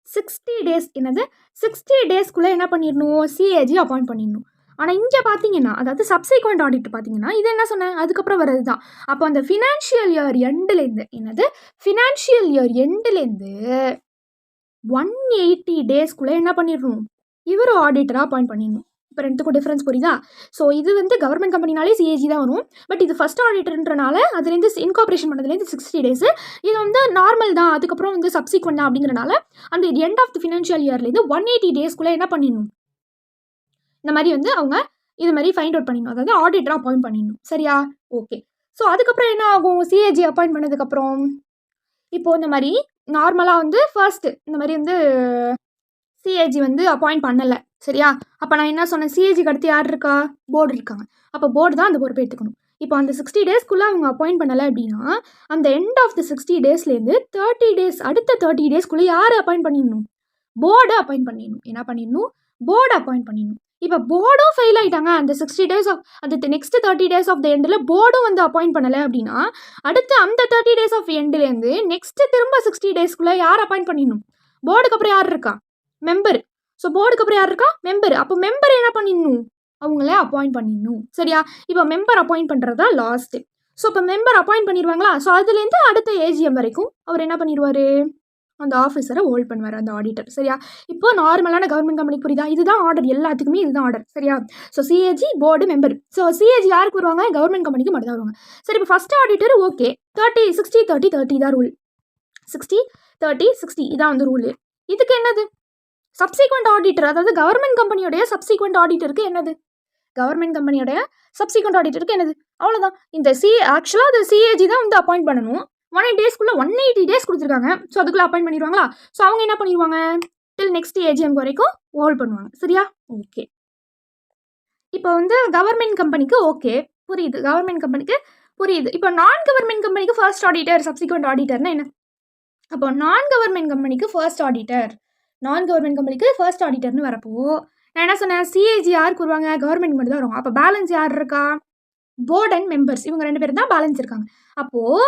60 டேஸ், என்னது 60 டேஸ்க்குள்ளே என்ன பண்ணிடணும், சிஏஜி அப்பாயிண்ட் பண்ணிடணும். ஆனால் இங்கே பார்த்தீங்கன்னா, அதாவது சப்சிக்வெண்ட் ஆடிட் பார்த்தீங்கன்னா, இது என்ன சொன்னேன், அதுக்கப்புறம் வர்றது தான். அப்போ அந்த ஃபினான்ஷியல் இயர் எண்டுலேருந்து 180 டேஸ்க்குள்ளே என்ன பண்ணிடணும், இவர் ஆடிட்டராக அப்பாயிண்ட் பண்ணிடணும். இப்போ ரெண்டுக்கும் டிஃப்ரென்ஸ் புரியுதா? ஸோ இது வந்து கவர்மெண்ட் கம்பெனினாலே சிஏஜி தான் வரும். பட் இது ஃபர்ஸ்ட் ஆடிட்டர்ன்றனால அதுலேருந்து இன்கார்பரேஷன் பண்ணதுலேருந்து 60 டேஸ், இது வந்து நார்மல் தான். அதுக்கப்புறம் வந்து சப்சிக்வெண்ட் தான் அப்படிங்கிறனால அந்த எண்ட் ஆஃப் தி ஃபினான்ஷியல் இயர்லேருந்து 180 டேஸ்க்குள்ளே என்ன பண்ணிடணும், இந்த மாதிரி வந்து அவங்க இது மாதிரி ஃபைண்ட் அவுட் பண்ணிடணும், அதாவது ஆடிட்டராக அப்பாயிண்ட் பண்ணிடணும். சரியா, ஓகே. ஸோ அதுக்கப்புறம் என்ன ஆகும், சிஏஜி அப்பாயிண்ட் பண்ணதுக்கப்புறம் இப்போது இந்த மாதிரி நார்மலாக வந்து ஃபர்ஸ்ட் இந்த மாதிரி வந்து சிஏஜி வந்து அப்பாயிண்ட் பண்ணலை. சரியா, அப்போ நான் என்ன சொன்னேன், சிஏஜிக்கு அடுத்து யார் இருக்கா, போர்டு இருக்காங்க. அப்போ போர்டு தான் அந்த பொறுப்பை எடுத்துக்கணும். இப்போ அந்த 60 டேஸ்க்குள்ளே அவங்க அப்பாயிண்ட் பண்ணலை அப்படின்னா அந்த எண்ட் ஆஃப் தி 60 டேஸ்லேருந்து 30 டேஸ், அடுத்த 30 டேஸ்க்குள்ளே யார் அப்பாயிண்ட் பண்ணிடணும், போர்டு அப்பாயிண்ட் பண்ணிடணும். என்ன பண்ணிடணும், போர்டு அப்பாயிண்ட் பண்ணிடணும். இப்போ போர்டும் ஃபெயில் ஆகிட்டாங்க அந்த 60 டேஸ் ஆஃப் அந்த நெக்ஸ்ட் 30 டேஸ் ஆஃப் த எண்டில் போர்டும் வந்து அப்பாயிண்ட் பண்ணலை அப்படின்னா அடுத்து அந்த 30 டேஸ் ஆஃப் எண்ட்லேருந்து நெக்ஸ்ட் திரும்ப 60 டேஸ்க்குள்ளே யார் அப்பாயிண்ட் பண்ணிடணும், போர்டுக்கு அப்புறம் யார் இருக்கா, மெம்பர். ஸோ போர்டுக்கு அப்புறம் யார் இருக்கா, மெம்பர். அப்போ மெம்பர் என்ன பண்ணிடணும், அவங்களே அப்பாயிண்ட் பண்ணிடணும். சரியா, இப்போ மெம்பர் அப்பாயிண்ட் பண்ணுறது தான் லாஸ்ட்டு. ஸோ இப்போ மெம்பர் அப்பாயிண்ட் பண்ணிடுவாங்களா, ஸோ அதுலேருந்து அடுத்த ஏஜிஎம் வரைக்கும் அவர் என்ன பண்ணிடுவார், அந்த ஆஃபீஸரை ஹோல்ட் பண்ணுவார், அந்த ஆடிட்டர். சரியா, இப்போ நார்மலான கவர்மெண்ட் கம்பெனிக்கு புரியுதா, இதுதான் ஆர்டர், எல்லாத்துக்குமே இதுதான் ஆர்டர். சரியா, so CAG board member. So CAG யாருக்கு வருவாங்க, கவர்மெண்ட் கம்பெனிக்கு மட்டும் தான் வருவாங்க. சரி, இப்போ ஃபர்ஸ்ட் ஆடிட்டர் ஓகே, 60-30-30 தான் ரூல். 60-30-60 இதான் வந்து ரூல். இதுக்கு என்னது சப்சிக்வெண்ட் ஆடிட்டர், அதாவது கவர்மெண்ட் கம்பெனியோடைய சப்சிக்வெண்ட் ஆடிட்டருக்கு என்னது, கவர்மெண்ட் கம்பெனியோடைய சப்சிக்வெண்ட் ஆடிட்டருக்கு என்னது, அவ்வளோதான். இந்த ஆக்சுவலாக அது சிஏஜி தான் வந்து அப்பாயிண்ட் பண்ணணும். 180 டேஸ்க்குள்ளே 180 டேஸ் கொடுத்துருக்காங்க. ஸோ அதுக்குள்ளே அப்பாயிண்ட் பண்ணிடுவாங்களா, ஸோ அவங்க என்ன பண்ணிடுவாங்க, டில் நெக்ஸ்ட் ஏஜிஎம் வரைக்கும் ஹோல்ட் பண்ணுவாங்க. சரியா, ஓகே. இப்போ வந்து கவர்மெண்ட் கம்பெனிக்கு ஓகே புரியுது, கவர்மெண்ட் கம்பெனிக்கு புரியுது. இப்போ நான் கவர்மெண்ட் கம்பெனிக்கு ஃபர்ஸ்ட் ஆடிட்டர் சப்சிக்வெண்ட் ஆடிட்டர்னா என்ன, அப்போ நான் கவர்மெண்ட் கம்பெனிக்கு ஃபர்ஸ்ட் ஆடிட்டர்னு வரப்போ நான் என்ன சொன்னேன், சிஏஜி யாருக்கு வருவாங்க, கவர்மெண்ட் மட்டும் தான் வரும். அப்போ பேலன்ஸ் யார் இருக்கா, போர்ட் அண்ட் மெம்பர்ஸ், இவங்க 2 பேரும் தான் பேலன்ஸ் இருக்காங்க. அப்போது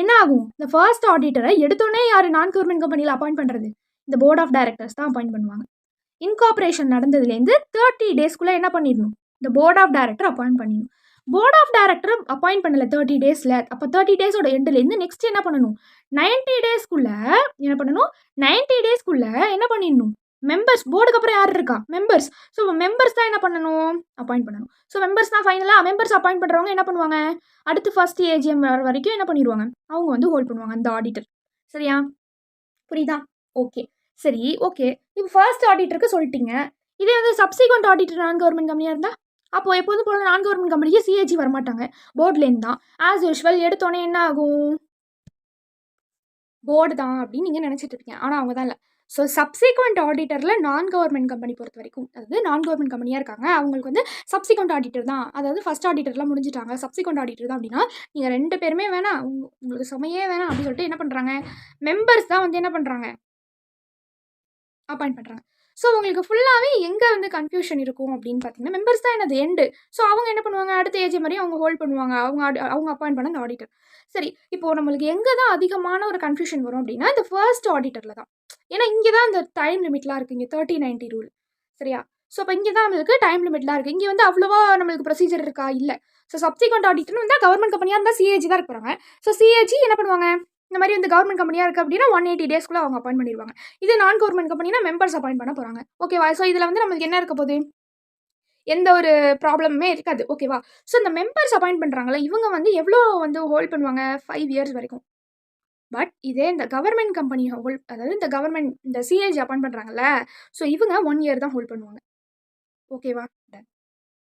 என்ன ஆகும், இந்த ஃபர்ஸ்ட் ஆடிட்டரை எடுத்தோடனே யார் நான் கவர்மெண்ட் கம்பெனியில் அப்பாயிண்ட் பண்ணுறது, இந்த போர்ட் ஆஃப் டைரக்டர்ஸ் தான் அப்பாயிண்ட் பண்ணுவாங்க. இன்கார்பரேஷன் நடந்ததுலேருந்து 30 டேஸ்க்குள்ளே என்ன பண்ணிடணும், இந்த போர்ட் ஆஃப் டைரக்டர் அப்பாயிண்ட் பண்ணிடணும். போர்ட் ஆஃப் டைரக்டர் அப்பாயிண்ட் பண்ணலை 30 டேஸில், அப்போ 30 டேஸோட எண்டுலேருந்து நெக்ஸ்ட் என்ன பண்ணணும், 90 டேஸ்க்குள்ளே என்ன பண்ணணும், 90 டேஸ்க்குள்ளே என்ன பண்ணிடணும், மெம்பர்ஸ். போர்டுக்கு அப்புறம் யார் இருக்கா, மெம்பர்ஸ். ஸோ மெம்பர்ஸ் தான் என்ன பண்ணணும், அப்பாயிண்ட் பண்ணணும். ஸோ மெம்பர்ஸ் தான் ஃபைனலாக மெம்பர்ஸ் அப்பாயிண்ட் பண்ணுறவங்க என்ன பண்ணுவாங்க, அடுத்து ஃபர்ஸ்ட் ஏஜிஎம் வரைக்கும் என்ன பண்ணிடுவாங்க, அவங்க வந்து ஹோல்ட் பண்ணுவாங்க அந்த ஆடிட்டர். சரியா, புரியுதா, ஓகே. சரி, ஓகே. இப்போ ஃபர்ஸ்ட் ஆடிட்டருக்கு சொல்லிட்டீங்க. இதே வந்து சப்சிக்வெண்ட் ஆடிட்டர் நான் கவர்மெண்ட் கம்பெனியாக இருந்தால் அப்போ எப்போதும் போல நான் கவர்மெண்ட் கம்பெனிக்கு சிஏஜி வரமாட்டாங்க, போர்ட்லேருந்து தான். ஆஸ் யூஷுவல் எடுத்தோடனே என்ன ஆகும், போர்டு தான் அப்படின்னு நீங்கள் நினச்சிட்டு இருக்கீங்க, ஆனால் அவங்க தான் இல்லை. ஸோ சப்சிக்வெண்ட் ஆடிட்டரில் நான் கவர்மெண்ட் கம்பெனி பொறுத்த வரைக்கும், அதாவது நான் கவர்மெண்ட் கம்பெனியாக இருக்காங்க, அவங்களுக்கு வந்து சப்சிக்வெண்ட் ஆடிட்டர் தான், அதாவது ஃபர்ஸ்ட் ஆடிட்டர்லாம் முடிஞ்சிட்டாங்க, சப்சிக்வெண்ட் ஆடிட்டர் தான். அப்படின்னா நீங்கள் 2 பேருமே வேணாம், உங்களுக்கு சுமையே வேணாம் அப்படின்னு சொல்லிட்டு என்ன பண்ணுறாங்க, மெம்பர்ஸ் தான் வந்து என்ன பண்ணுறாங்க, அப்பாயிண்ட் பண்ணுறாங்க. ஸோ உங்களுக்கு ஃபுல்லாகவே எங்கே வந்து கன்ஃபியூஷன் இருக்கும் அப்படின்னு பார்த்தீங்கன்னா, மெம்பர்ஸ் தான் என்னது எண்டு. ஸோ அவங்க என்ன பண்ணுவாங்க, அடுத்த ஏஜ் மாதிரி அவங்க ஹோல்ட் பண்ணுவாங்க, அவங்க அப்பாயிண்ட் பண்ண அந்த ஆடிட்டர். சரி, இப்போது நம்மளுக்கு எங்கே தான் அதிகமான ஒரு கன்ஃபியூஷன் வரும் அப்படின்னா இந்த ஃபர்ஸ்ட் ஆடிட்டரில் தான். ஏன்னா இங்கே தான் இந்த டைம் லிமிட்லாம் இருக்குது, இங்கே 30-90 ரூல். சரியா, ஸோ இப்போ இங்கே தான் நம்மளுக்கு டைம் லிமிட்லாம் இருக்குது. இங்கே வந்து அவ்வளோவா நம்மளுக்கு ப்ரொசீஜர் இருக்கா இல்லை. ஸோ சப்சிக்வெண்ட் ஆடிட்னு வந்தால் கவர்மெண்ட் கம்பெனியாக இருந்தால் சிஏஜி தான் இருக்க போகிறாங்க. ஸோ சிஏஜி என்ன பண்ணுவாங்க, இந்த மாதிரி வந்து கவர்மெண்ட் கம்பெனியாக இருக்குது அப்படின்னா 180 டேஸ்க்குள்ளே அவங்க அப்பாயிண்ட் பண்ணிடுவாங்க. இது நான் கவர்மெண்ட் கம்பெனினா மெம்பர்ஸ் அப்பாயிண்ட் பண்ண போகிறாங்க. ஓகேவா? ஸோ இதில் வந்து நம்மளுக்கு என்ன இருக்க போகுது, எந்த ஒரு ப்ராப்ளமுமே இருக்காது. ஓகேவா? ஸோ இந்த மெம்பர்ஸ் அப்பாயிண்ட் பண்ணுறாங்களே இவங்க வந்து எவ்வளோ வந்து ஹோல்ட் பண்ணுவாங்க, 5 இயர்ஸ் வரைக்கும். பட் இதே இந்த கவர்மெண்ட் கம்பெனி அதாவது இந்த கவர்மெண்ட் இந்த சிஏஜி அப்பாயிண்ட் பண்ணுறாங்கல்ல, ஸோ இவங்க 1 இயர் தான் ஹோல்ட் பண்ணுவாங்க. ஓகேவா? டன்.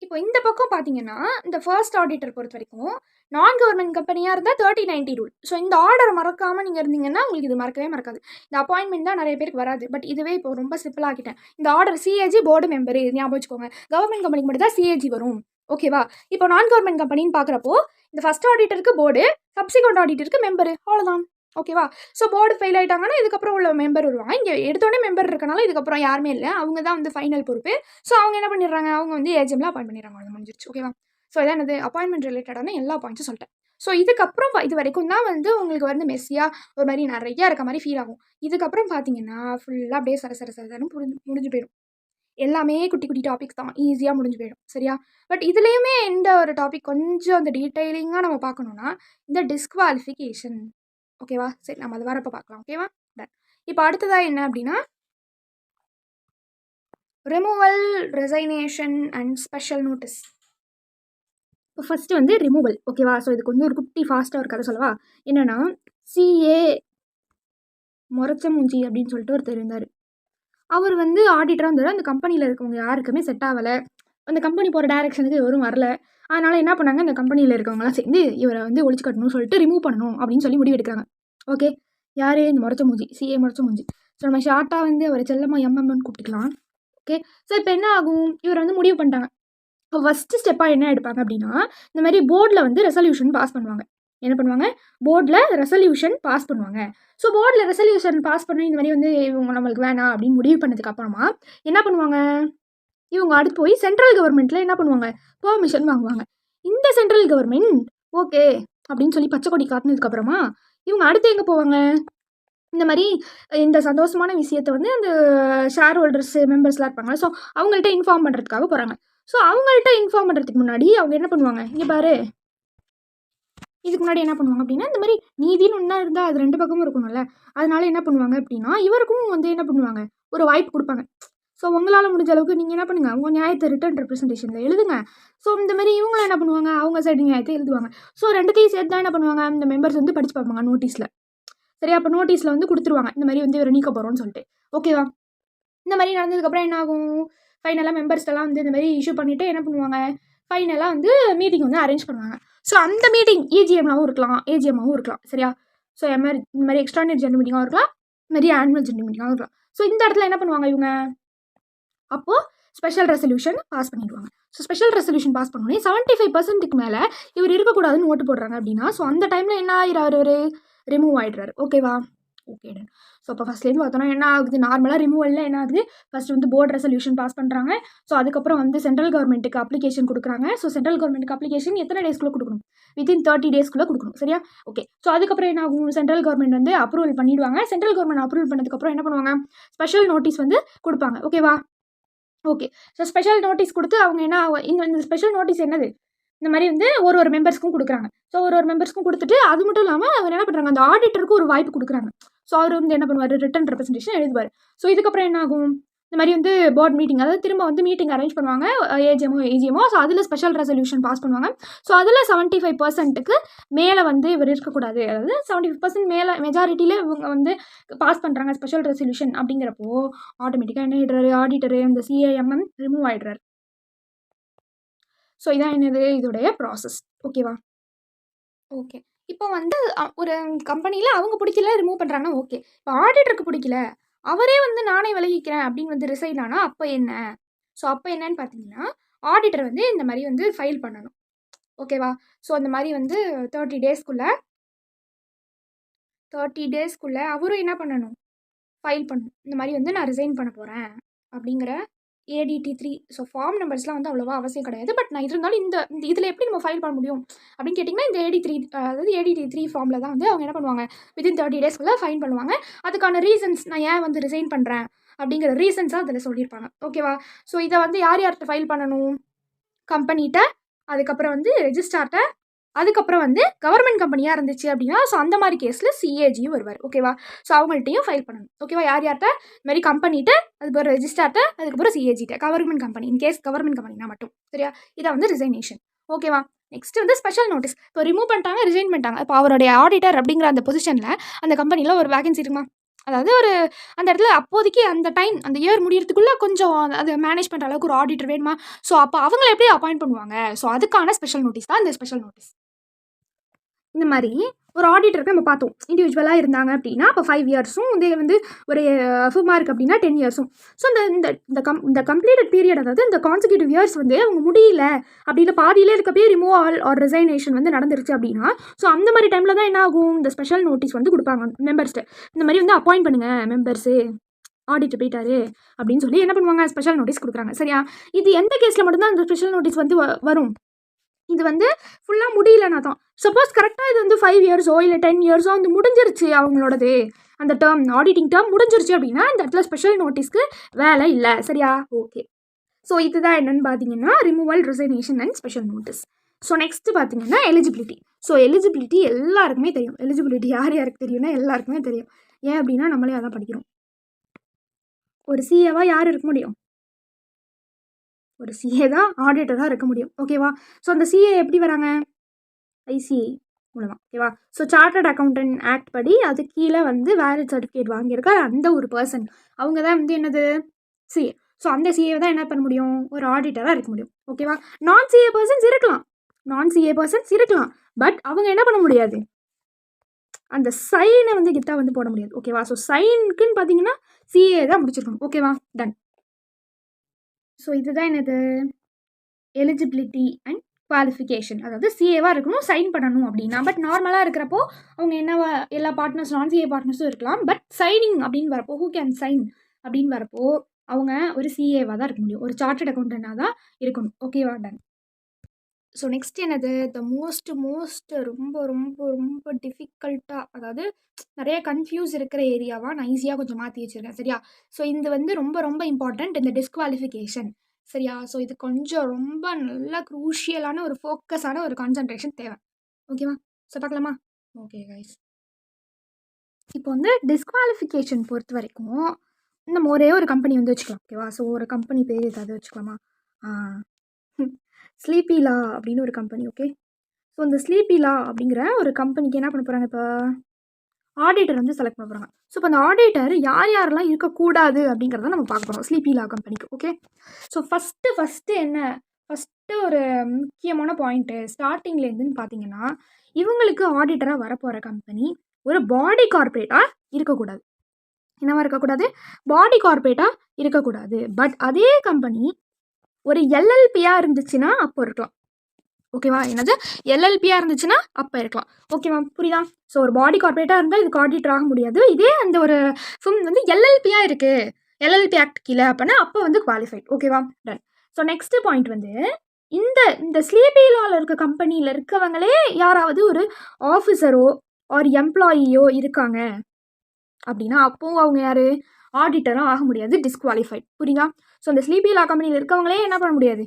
இப்போ இந்த பக்கம் பார்த்தீங்கன்னா இந்த ஃபர்ஸ்ட் ஆடிட்டர் பொறுத்த வரைக்கும் நான் கவர்மெண்ட் கம்பெனியாக இருந்தால் 30-90 ரூல். ஸோ இந்த ஆர்டரை மறக்காமல் நீங்கள் இருந்தீங்கன்னா உங்களுக்கு இது மறக்கவே மறக்காது. இந்த அப்பாயின்மெண்ட் தான் நிறைய பேருக்கு வராது. பட் இதுவே இப்போ ரொம்ப சிம்பிளாக ஆக்கிட்டேன். இந்த ஆர்டர் சிஏஜி போர்டு மெம்பரு ஞாபகம் வச்சுக்கோங்க. கவர்மெண்ட் கம்பெனிக்கு மட்டும் தான் சிஏஜி வரும். ஓகேவா? இப்போ நான் கவர்மெண்ட் கம்பெனின்னு பார்க்குறப்போ இந்த ஃபர்ஸ்ட் ஆடிட்டருக்கு போர்டு, சப்சிக்வெண்ட் ஆடிட்டருக்கு மெம்பரு, அவ்வளோதான். ஓகேவா? ஸோ போர்டு ஃபெயில் ஆகிட்டாங்கன்னா இதுக்கப்புறம் உள்ள மெம்பர் வருவாங்க. இங்கே எடுத்தோடனே மெம்பர் இருக்கனால இதுக்கப்புறம் யாருமே இல்லை, அவங்க தான் வந்து ஃபைனல் பொறுப்பு. ஸோ அவங்க என்ன பண்ணிடுறாங்க, அவங்க வந்து ஏஜிஎம்ல அப்பாயிண்ட் பண்ணிடுறாங்க. அது முடிஞ்சிருச்சு. ஓகேவா? ஸோ இதான் என்னது அப்பாயின்மெண்ட் ரிலேட்டடான எல்லா பாயிண்ட்ஸும் சொல்லிட்டேன். ஸோ இதுக்கப்புறம் இது வரைக்கும் தான் வந்து உங்களுக்கு வந்து மெஸ்ஸியாக ஒரு மாதிரி நிறையா இருக்க மாதிரி ஃபீல் ஆகும். இதுக்கப்புறம் பார்த்தீங்கன்னா ஃபுல்லாக அப்படியே சரசரன்னு முடிஞ்சு போயிடும். எல்லாமே குட்டி குட்டி டாபிக்ஸ் தான், ஈஸியாக முடிஞ்சு போயிடும். சரியா? பட் இதுலேயுமே எந்த ஒரு டாபிக் கொஞ்சம் அந்த டீட்டெயிலிங்காக நம்ம பார்க்கணுன்னா இந்த டிஸ்குவாலிஃபிகேஷன். ஓகேவா? சரி, நம்ம அது வரப்போ பார்க்கலாம். ஓகேவா? டன். இப்போ அடுத்ததாக என்ன அப்படின்னா ரிமூவல், ரெசைனேஷன் அண்ட் ஸ்பெஷல் நோட்டீஸ். இப்போ ஃபஸ்ட்டு வந்து ரிமூவல். ஓகேவா? ஸோ இதுக்கு வந்து ஒரு குட்டி ஃபாஸ்ட்டாக ஒரு கதை சொல்லவா? என்னென்னா சிஏ மொரச்சமூஞ்சி அப்படின்னு சொல்லிட்டு ஒருத்தர் இருந்தார். அவர் வந்து ஆடிட்டராக இருந்தார். அந்த கம்பெனியில் இருக்கவங்க யாருக்குமே செட் ஆகலை. அந்த கம்பெனி போகிற டைரக்ஷனுக்கு எவரும் வரல. அதனால் என்ன பண்ணாங்க, அந்த கம்பெனியில் இருக்கவங்களாம் சேர்ந்து இவரை வந்து ஒழிச்சு கட்டணும்னு சொல்லிட்டு ரிமூவ் பண்ணணும் அப்படின்னு சொல்லி முடிவு எடுக்கிறாங்க. ஓகே, யார்? இந்த மொரச்சமூஞ்சி, சிஏ மொரச்சமூஞ்சி. ஸோ நம்ம ஷார்ட்டாக வந்து அவர் செல்லம்மா எம்எம்னு கூப்பிட்டுக்கலாம். ஓகே, ஸோ இப்போ என்ன ஆகும், இவர் வந்து முடிவு பண்ணிட்டாங்க. இப்போ ஃபஸ்ட்டு ஸ்டெப்பாக என்ன எடுப்பாங்க அப்படின்னா இந்த மாதிரி போர்டில் வந்து ரெசல்யூஷன் பாஸ் பண்ணுவாங்க. என்ன பண்ணுவாங்க, போர்டில் ரெசல்யூஷன் பாஸ் பண்ணுவாங்க. ஸோ போர்டில் ரெசல்யூஷன் பாஸ் பண்ணி இந்த மாதிரி வந்து இவங்க நம்மளுக்கு வேணாம் அப்படின்னு முடிவு பண்ணதுக்கு அப்புறமா என்ன பண்ணுவாங்க, இவங்க அடுத்து போய் சென்ட்ரல் கவர்மெண்ட்டில் என்ன பண்ணுவாங்க, பெர்மிஷன் வாங்குவாங்க. இந்த சென்ட்ரல் கவர்மெண்ட் ஓகே அப்படின்னு சொல்லி பச்சை கொடி காட்டினதுக்கப்புறமா இவங்க அடுத்து எங்கே போவாங்க, இந்த மாதிரி இந்த சந்தோஷமான விஷயத்தை வந்து அந்த ஷேர் ஹோல்டர்ஸ் மெம்பர்ஸ்லாம் இருப்பாங்க, ஸோ அவங்கள்ட்ட இன்ஃபார்ம் பண்ணுறதுக்காக போகிறாங்க. ஸோ அவங்கள்ட்ட இன்ஃபார்ம் பண்ணுறதுக்கு முன்னாடி அவங்க என்ன பண்ணுவாங்க, இங்கே பாரு, இதுக்கு முன்னாடி என்ன பண்ணுவாங்க அப்படின்னா இந்த மாதிரி நீதின்னு ஒன்றா இருந்தால் அது 2 பக்கமும் இருக்கணும்ல, அதனால என்ன பண்ணுவாங்க அப்படின்னா இவருக்கும் வந்து என்ன பண்ணுவாங்க, ஒரு வாய்ப்பு கொடுப்பாங்க. ஸோ உங்களால் முடிஞ்ச அளவுக்கு நீங்கள் என்ன பண்ணுங்கள், உங்கள் நியாயத்தை ரிட்டன் ரெப்ரசன்டேஷனில் எழுதுங்க. ஸோ இந்த மாதிரி இவங்களும் என்ன பண்ணுவாங்க, அவங்க சைடு நியாயத்தை எழுதுவாங்க. ஸோ ரெண்டுத்தையும் சேர்த்து தான் என்ன பண்ணுவாங்க, இந்த மெம்பர்ஸ் வந்து படிச்சு பார்ப்பாங்க நோட்டீஸில். சரியா? அப்போ நோட்டீஸில் வந்து கொடுத்துருவாங்க இந்த மாதிரி வந்து இவரை நீக்க போகிறோன்னு சொல்லிட்டு. ஓகேவா? இந்த மாதிரி நடந்ததுக்கப்புறம் என்ன ஆகும், ஃபைனலாக மெம்பர்ஸ்டெல்லாம் வந்து இந்த மாதிரி இஷ்யூ பண்ணிவிட்டு என்ன பண்ணுவாங்க, ஃபைனலாக வந்து மீட்டிங் வந்து அரேஞ்ச் பண்ணுவாங்க. ஸோ அந்த மீட்டிங் இஜிஎம்மாகவும் இருக்கலாம், ஏஜிஎம்மாகவும் இருக்கலாம். சரியா? ஸோ இந்த மாதிரி எக்ஸ்ட்ரானரி ஜெனரல் மீட்டிங்காகவும் இருக்கலாம், இந்த மாதிரி ஆனுவல் ஜெனரல் மீட்டிங்காகவும் இருக்கலாம். ஸோ இந்த இடத்துல என்ன பண்ணுவாங்க இவங்க, அப்போது ஸ்பெஷல் ரெசல்யூஷன் பாஸ் பண்ணிடுவாங்க. ஸோ ஸ்பெஷல் ரெசல்யூஷன் பாஸ் பண்ணோன்னே 75% மேலே இவர் இருக்கக்கூடாதுன்னு ஓட்டு போடுறாங்க அப்படின்னா ஸோ அந்த டைமில் என்ன ஆகிறாரு, ஒரு ரிமூவ் ஆகிடுறாரு. ஓகேவா? Okay ton. ஸோ அப்போ ஃபஸ்ட்லேருந்து பார்த்தோன்னா என்ன ஆகுது, நார்மலாக ரிமூவலில் என்ன ஆகுது, ஃபஸ்ட்டு வந்து போர்டு ரெசல்யூஷன் பாஸ் பண்ணுறாங்க. ஸோ அதுக்கப்புறம் வந்து சென்ட்ரல் கவர்மெண்ட்டுக்கு அப்ளிகேஷன் கொடுக்குறாங்க. ஸோ சென்ட்ரல் கவர்மெண்ட்டுக்கு அப்ளிகேஷன் எத்தனை டேஸ்க்குள்ளே கொடுக்கணும், வித்தின் 30 டேஸ்க்குள்ளே கொடுக்கணும். சரியா? ஓகே, ஸோ அதுக்கப்புறம் என்ன ஆகும், சென்ட்ரல் கவர்மெண்ட் வந்து அப்ரூவல் பண்ணிவிடுவாங்க. சென்ட்ரல் கவர்மெண்ட் அப்ரூவல் பண்ணதுக்கப்புறம் என்ன பண்ணுவாங்க, ஸ்பெஷல் நோட்டீஸ் வந்து கொடுப்பாங்க. ஓகேவா? ஓகே, ஸோ ஸ்பெஷல் நோட்டீஸ் கொடுத்து அவங்க என்ன இந்த ஸ்பெஷல் நோட்டீஸ் என்னது, இந்த மாதிரி வந்து ஒரு மெம்பர்ஸ்க்கும் கொடுக்குறாங்க. ஸோ ஒரு மெம்பர்ஸ்க்கும் கொடுத்துட்டு அது மட்டும் இல்லாமல் அவர் என்ன பண்ணுறாங்க, அந்த ஆடிட்டருக்கு ஒரு வாய்ப்பு கொடுக்குறாங்க. ஸோ அவர் வந்து என்ன பண்ணுவார், ரிட்டன் ரெப்ரசன்டேஷன் எழுதுவார். ஸோ இதுக்கப்புறம் என்ன ஆகும், இந்த மாதிரி வந்து போர்ட் மீட்டிங், அதாவது திரும்ப வந்து மீட்டிங் அரேஞ்ச் பண்ணுவாங்க, ஏஜிஎமோ. ஸோ அதில் ஸ்பெஷல் ரெசல்யூஷன் பாஸ் பண்ணுவாங்க. ஸோ அதில் 75%க்கு மேலே வந்து இவர் இருக்கக்கூடாது, அதாவது 75% மேலே மெஜாரிட்டியில் இவங்க வந்து பாஸ் பண்ணுறாங்க ஸ்பெஷல் ரெசல்யூஷன் அப்படிங்கிறப்போ ஆட்டோமேட்டிக்காக என்ன ஆகிடுறாரு, ஆடிட்டரு அந்த சிஏஎம்எம் ரிமூவ் ஆகிடுறாரு. ஸோ இதான் என்னது இதோடைய ப்ராசஸ். ஓகேவா? ஓகே, இப்போ வந்து ஒரு கம்பெனியில் அவங்க பிடிக்கல ரிமூவ் பண்ணுறாங்கன்னா ஓகே, இப்போ ஆடிட்டருக்கு பிடிக்கல, அவரே வந்து நானே விலகிக்கிறேன் அப்படின்னு வந்து ரிசைன் ஆனால் அப்போ என்ன, ஸோ அப்போ என்னன்னு பார்த்தீங்கன்னா ஆடிட்டர் வந்து இந்த மாதிரி வந்து ஃபைல் பண்ணணும். ஓகேவா? ஸோ அந்த மாதிரி வந்து 30 டேஸ்க்குள்ளே அவரும் என்ன பண்ணணும், ஃபைல் பண்ணணும். இந்த மாதிரி வந்து நான் ரிசைன் பண்ண போகிறேன் அப்படிங்கிற ADT3. ஸோ ஃபார்ம் நம்பர்ஸ்லாம் வந்து அவ்வளோவா அவசியம் கிடையாது. பட் நான் இருந்தாலும் இந்த இதில் எப்படி நம்ம ஃபைல் பண்ண முடியும் அப்படின்னு கேட்டிங்கன்னா இந்த ADT3 ஃபார்மில் தான் வந்து அவங்க என்ன பண்ணுவாங்க, வித்தின் 30 டேஸ்க்குள்ளே ஃபைன் பண்ணுவாங்க. அதுக்கான ரீசன்ஸ், நான் ஏன் வந்து ரிசைன் பண்ணுறேன் அப்படிங்கிற ரீசன்ஸாக அதில் சொல்லியிருப்பாங்க. ஓகேவா? ஸோ இதை வந்து யார் யார்கிட்ட ஃபைல் பண்ணணும்? கம்பெனிகிட்ட, அதுக்கப்புறம் வந்து ரெஜிஸ்ட்ரார்ட்ட, அதுக்கப்புறம் வந்து கவர்மெண்ட் கம்பெனியாக இருந்துச்சு அப்படின்னா ஸோ அந்த மாதிரி கேஸில் சிஏஜியும் வருவார். ஓகேவா? ஸோ அவங்கள்ட்டையும் ஃபைல் பண்ணணும். ஓகேவா? யார் யார்கிட்ட? இந்த மாதிரி கம்பெனிகிட்ட, அதுக்கப்புறம் ரெஜிஸ்ட்ரார்ட்ட, அதுக்கப்புறம் சிஏஜிட்ட, கவர்மெண்ட் கம்பெனி, இன்கேஸ் கவர்மெண்ட் கம்பெனினா மட்டும். சரியா? இதை வந்து ரிசைனேஷன். ஓகேவா? நெக்ஸ்ட் வந்து ஸ்பெஷல் நோட்டீஸ். இப்போ ரிமூவ் பண்ணிட்டாங்க, ரிசைன் பண்ணிட்டாங்க. இப்போ அவருடைய ஆடிட்டர் அப்படிங்கிற அந்த பொசிஷனில் அந்த கம்பெனியில் ஒரு வேகன்சி இருக்குமா? அதாவது ஒரு அந்த இடத்துல அப்போதைக்கு அந்த டைம் அந்த இயர் முடியறதுக்குள்ளே கொஞ்சம் அது மேனேஜ் பண்ணுற அளவுக்கு ஒரு ஆடிட்டர் வேணுமா? ஸோ அப்போ அவங்கள எப்படி அப்பாயிண்ட் பண்ணுவாங்க? ஸோ அதுக்கான ஸ்பெஷல் நோட்டீஸ் தான் இந்த ஸ்பெஷல் நோட்டீஸ். இந்த மாதிரி ஒரு ஆடிட்டருக்கு நம்ம பார்த்தோம். இண்டிவிஜுவலாக இருந்தாங்க அப்படின்னா அப்போ 5 இயர்ஸும் இதே வந்து ஒரு ஃபிமா இருக்குது அப்படின்னா 10 இயர்ஸும். ஸோ இந்த கம்ப்ளீட்டட் பீரியட், அதாவது இந்த கான்சிக்யூட்டிவ் இயர்ஸ் வந்து அவங்க முடியல அப்படின்னு பாதியிலே இருக்கப்பே ரிமூவல் ஆர் ரிசைனேஷன் வந்து நடந்துருச்சு அப்படின்னா ஸோ அந்த மாதிரி டைமில் தான் என்ன ஆகும்? இந்த ஸ்பெஷல் நோட்டீஸ் வந்து கொடுப்பாங்க மெம்பர்ஸ்ட்டு. இந்த மாதிரி வந்து அப்பாயிண்ட் பண்ணுங்க மெம்பர்ஸு, ஆடிட்டர் போயிட்டாரு அப்படின்னு சொல்லி என்ன பண்ணுவாங்க? ஸ்பெஷல் நோட்டீஸ் கொடுக்குறாங்க. சரியா? இது எந்த கேஸில் மட்டும்தான் இந்த ஸ்பெஷல் நோட்டீஸ் வந்து வரும்? இது வந்து ஃபுல்லாக முடியலனா தான். சப்போஸ் கரெக்டாக இது வந்து 5 இயர்ஸோ இல்லை 10 இயர்ஸோ வந்து முடிஞ்சிருச்சு அவங்களோடது, அந்த டேர்ம் ஆடிட்டிங் டேர்ம் முடிஞ்சிருச்சு அப்படின்னா இந்த இடத்துல ஸ்பெஷல் நோட்டீஸ்க்கு வேலை இல்லை. சரியா? ஓகே. ஸோ இதுதான் என்னென்னு பார்த்தீங்கன்னா removal, resignation and special notice. So next பார்த்தீங்கன்னா எலிஜிபிலிட்டி. ஸோ எலிஜிபிலிட்டி எல்லாருக்குமே தெரியும். எலிஜிபிலிட்டி யார் யாருக்கு தெரியும்னா எல்லாருக்குமே தெரியும். ஏன் அப்படின்னா நம்மளே அதான் படிக்கிறோம். ஒரு சிஏவா யார் இருக்க முடியும்? ஒரு சிஏ தான் ஆடிட்டராக இருக்க முடியும். ஓகேவா? ஸோ அந்த சிஏ எப்படி வராங்க? ஐசிஏ மூலமாக. ஓகேவா? ஸோ சார்ட்டர்ட் அக்கௌண்டன்ட் ஆக்ட் படி அது கீழே வந்து வேலிட் சர்டிஃபிகேட் வாங்கியிருக்க அந்த ஒரு பர்சன், அவங்க தான் வந்து என்னது? சிஏ. ஸோ அந்த சிஏ தான் என்ன பண்ண முடியும்? ஒரு ஆடிட்டராக இருக்க முடியும். ஓகேவா? நான் சிஏ பர்சன்ஸ் இருக்கலாம். பட் அவங்க என்ன பண்ண முடியாது? அந்த சைனை வந்து கிட்டா வந்து போட முடியாது. ஓகேவா? ஸோ சைனுக்குன்னு பார்த்தீங்கன்னா சிஏ தான் முடிச்சிருக்கணும். ஓகேவா? டன். ஸோ இதுதான் என்னது? Eligibility and qualification. அதாவது சிஏவாக இருக்கணும், சைன் பண்ணணும் அப்படின்னா. பட் நார்மலாக இருக்கிறப்போ அவங்க என்னவா எல்லா பார்ட்னர்ஸ், நான் சிஏ பார்ட்னர்ஸும் இருக்கலாம். பட் சைனிங் அப்படின்னு வரப்போ, ஹூ கேன் சைன் அப்படின்னு வரப்போ அவங்க ஒரு சிஏவாக தான் இருக்க முடியும், ஒரு சார்ட்டர்ட் அக்கௌண்டண்டாக தான் இருக்கணும். ஓகேவா? டன். ஸோ நெக்ஸ்ட் என்னது? த மோஸ்ட் ரொம்ப ரொம்ப ரொம்ப டிஃபிகல்ட்டாக, அதாவது நிறைய கன்ஃபியூஸ் இருக்கிற ஏரியாவாக நான் ஈஸியாக கொஞ்சம் மாற்றி வச்சுருக்கேன். சரியா? ஸோ இது வந்து ரொம்ப ரொம்ப இம்பார்ட்டண்ட், இந்த டிஸ்குவாலிஃபிகேஷன். சரியா? ஸோ இது கொஞ்சம் ரொம்ப நல்ல க்ரூஷியலான ஒரு ஃபோக்கஸான ஒரு கான்சன்ட்ரேஷன் தேவை. ஓகேவா? ஸோ பார்க்கலாமா? Okay guys. இப்போ வந்து டிஸ்குவாலிஃபிகேஷன் பொறுத்த வரைக்கும் நம்ம ஒரே ஒரு கம்பெனி வந்து வச்சுக்கலாம். ஓகேவா? ஸோ ஒரு கம்பெனி பேர் ஏதாவது வச்சுக்கலாமா? ஸ்லீப்பி லா அப்படின்னு ஒரு கம்பெனி. ஓகே. ஸோ இந்த ஸ்லீப்பி லா அப்படிங்கிற ஒரு கம்பெனிக்கு என்ன பண்ண போகிறாங்க? இப்போ ஆடிட்டர் வந்து செலக்ட் பண்ண போகிறாங்க. ஸோ இப்போ அந்த ஆடிட்டர் யார் யாரெல்லாம் இருக்கக்கூடாது அப்படிங்கிறத நம்ம பார்க்க போகிறோம் ஸ்லீப்பி லா கம்பெனிக்கு. ஓகே. ஸோ ஃபஸ்ட்டு என்ன? ஃபஸ்ட்டு ஒரு முக்கியமான பாயிண்ட்டு ஸ்டார்டிங்லேருந்துன்னு பார்த்தீங்கன்னா, இவங்களுக்கு ஆடிட்டராக வரப்போகிற கம்பெனி ஒரு பாடி கார்பரேட்டாக இருக்கக்கூடாது. என்னவா இருக்கக்கூடாது? பாடி கார்பரேட்டாக இருக்கக்கூடாது. பட் அதே கம்பெனி ஒரு எல்எல்பியாக இருந்துச்சுன்னா அப்போ இருக்கலாம். ஓகேவா? என்னது? எல்எல்பியாக இருந்துச்சுன்னா அப்போ இருக்கலாம். ஓகேவா? புரியுதா? ஸோ ஒரு பாடி கார்பரேட்டாக இருந்தால் இதுக்கு ஆடிட்டர் ஆக முடியாது. இதே அந்த ஒரு ஃபிம் வந்து எல்எல்பியாக இருக்குது, எல்எல்பி ஆக்ட் கீழே அப்படின்னா அப்போ வந்து குவாலிஃபைட். ஓகேவா? டன். ஸோ நெக்ஸ்ட் பாயிண்ட் வந்து இந்த ஸ்லீப்பி லாவில் இருக்க கம்பெனியில் இருக்கவங்களே யாராவது ஒரு ஆஃபீஸரோ ஒரு எம்ப்ளாயியோ இருக்காங்க அப்படின்னா அப்போவும் அவங்க யார்? ஆடிட்டராக ஆக முடியாது, டிஸ்குவாலிஃபைட். புரியுதா? ஸோ இந்த ஸ்லீப்பி லா கம்பெனியில் இருக்கவங்களே என்ன பண்ண முடியாது?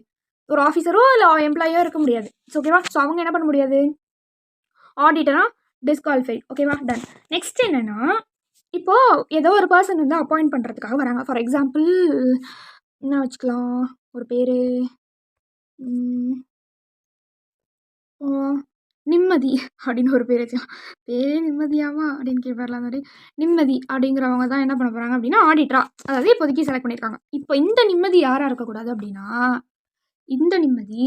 ஒரு ஆஃபீஸரோ இல்லை எம்ப்ளாயோ இருக்க முடியாது. ஓகேவா? ஸோ அவங்க என்ன பண்ண முடியாது? ஆடிட்டராக டிஸ்குவாலிஃபைட். ஓகேவா? டன். நெக்ஸ்ட் என்னென்னா, இப்போது ஏதோ ஒரு பர்சன் வந்து அப்பாயிண்ட் பண்ணுறதுக்காக வராங்க. ஃபார் எக்ஸாம்பிள் என்ன வச்சுக்கலாம்? ஒரு பேர் நிம்மதி அப்படின்னு ஒரு பேர் வச்சுக்கலாம். பேரே நிம்மதியாவா அப்படின்னு கேட்பார்லாம். மாதிரி நிம்மதி அப்படிங்கிறவங்க தான் என்ன பண்ண போகிறாங்க அப்படின்னா ஆடிட்டரா, அதாவது இப்போதைக்கு செலக்ட் பண்ணியிருக்காங்க. இப்போ இந்த நிம்மதி யாராக இருக்கக்கூடாது அப்படின்னா, இந்த நிம்மதி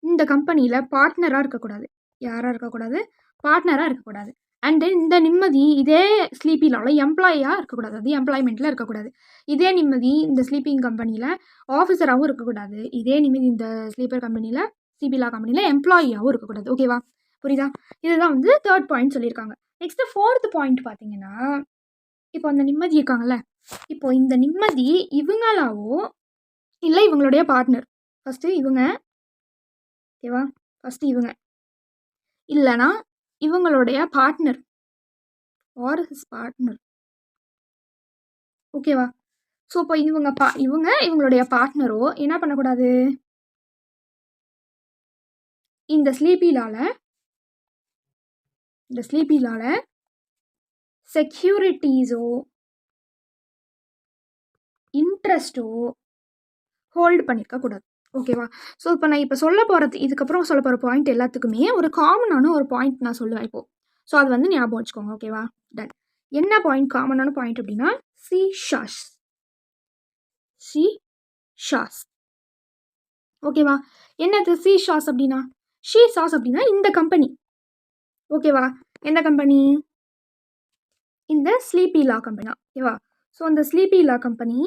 இந்த கம்பெனியில் பார்ட்னராக இருக்கக்கூடாது. யாராக இருக்கக்கூடாது? பார்ட்னராக இருக்கக்கூடாது. அண்டு இந்த நிம்மதி இதே ஸ்லீப்பி லாவில் எம்ப்ளாயியாக இருக்கக்கூடாது, அது எம்ப்ளாய்மெண்ட்டில் இருக்கக்கூடாது. இதே நிம்மதி இந்த ஸ்லீப்பிங் கம்பெனியில் ஆஃபீஸராகவும் இருக்கக்கூடாது. இதே நிம்மதி இந்த ஸ்லீப்பர் கம்பெனியில் ஸ்லீப்பி லா கம்பெனியில் எம்ப்ளாயியாகவும் இருக்கக்கூடாது. ஓகேவா? புரியுதா? இதுதான் வந்து 3rd பாயிண்ட் சொல்லியிருக்காங்க. நெக்ஸ்ட்டு 4th பாயிண்ட் பார்த்தீங்கன்னா, இப்போ அந்த நிம்மதி இருக்காங்கல்ல, இப்போ இந்த நிம்மதி இவங்களாவோ இல்லை இவங்களுடைய பார்ட்னர், ஃபஸ்ட்டு இவங்க, ஓகேவா? ஃபஸ்ட்டு இவங்க இல்லைனா இவங்களுடைய பார்ட்னர் ஆர் ஹிஸ் பார்ட்னர். ஓகேவா? ஸோ இப்போ இவங்களுடைய பார்ட்னரோ என்ன பண்ணக்கூடாது, இந்த ஸ்லீப்பி லால செக்யூரிட்டிஸோ இன்ட்ரெஸ்ட்டோ ஹோல்டு பண்ணியிருக்க கூடாது. ஓகேவா? ஸோ இப்போ நான் இதுக்கப்புறம் சொல்ல போகிற பாயிண்ட் எல்லாத்துக்குமே ஒரு காமனான ஒரு பாயிண்ட் நான் சொல்லுவேன் இப்போது. ஸோ அது வந்து ஞாபகம் வச்சுக்கோங்க. ஓகேவா? டன். என்ன பாயிண்ட், காமனான பாயிண்ட் அப்படின்னா சீஷாஸ். ஓகேவா? என்னது சீஷாஸ் அப்படின்னா? ஷீசாஸ் அப்படின்னா இந்த கம்பெனி. ஓகேவா? எந்த கம்பெனி? இந்த ஸ்லீப்பி லா கம்பெனி. ஓகேவா? ஸோ அந்த ஸ்லீப்பி லா கம்பெனி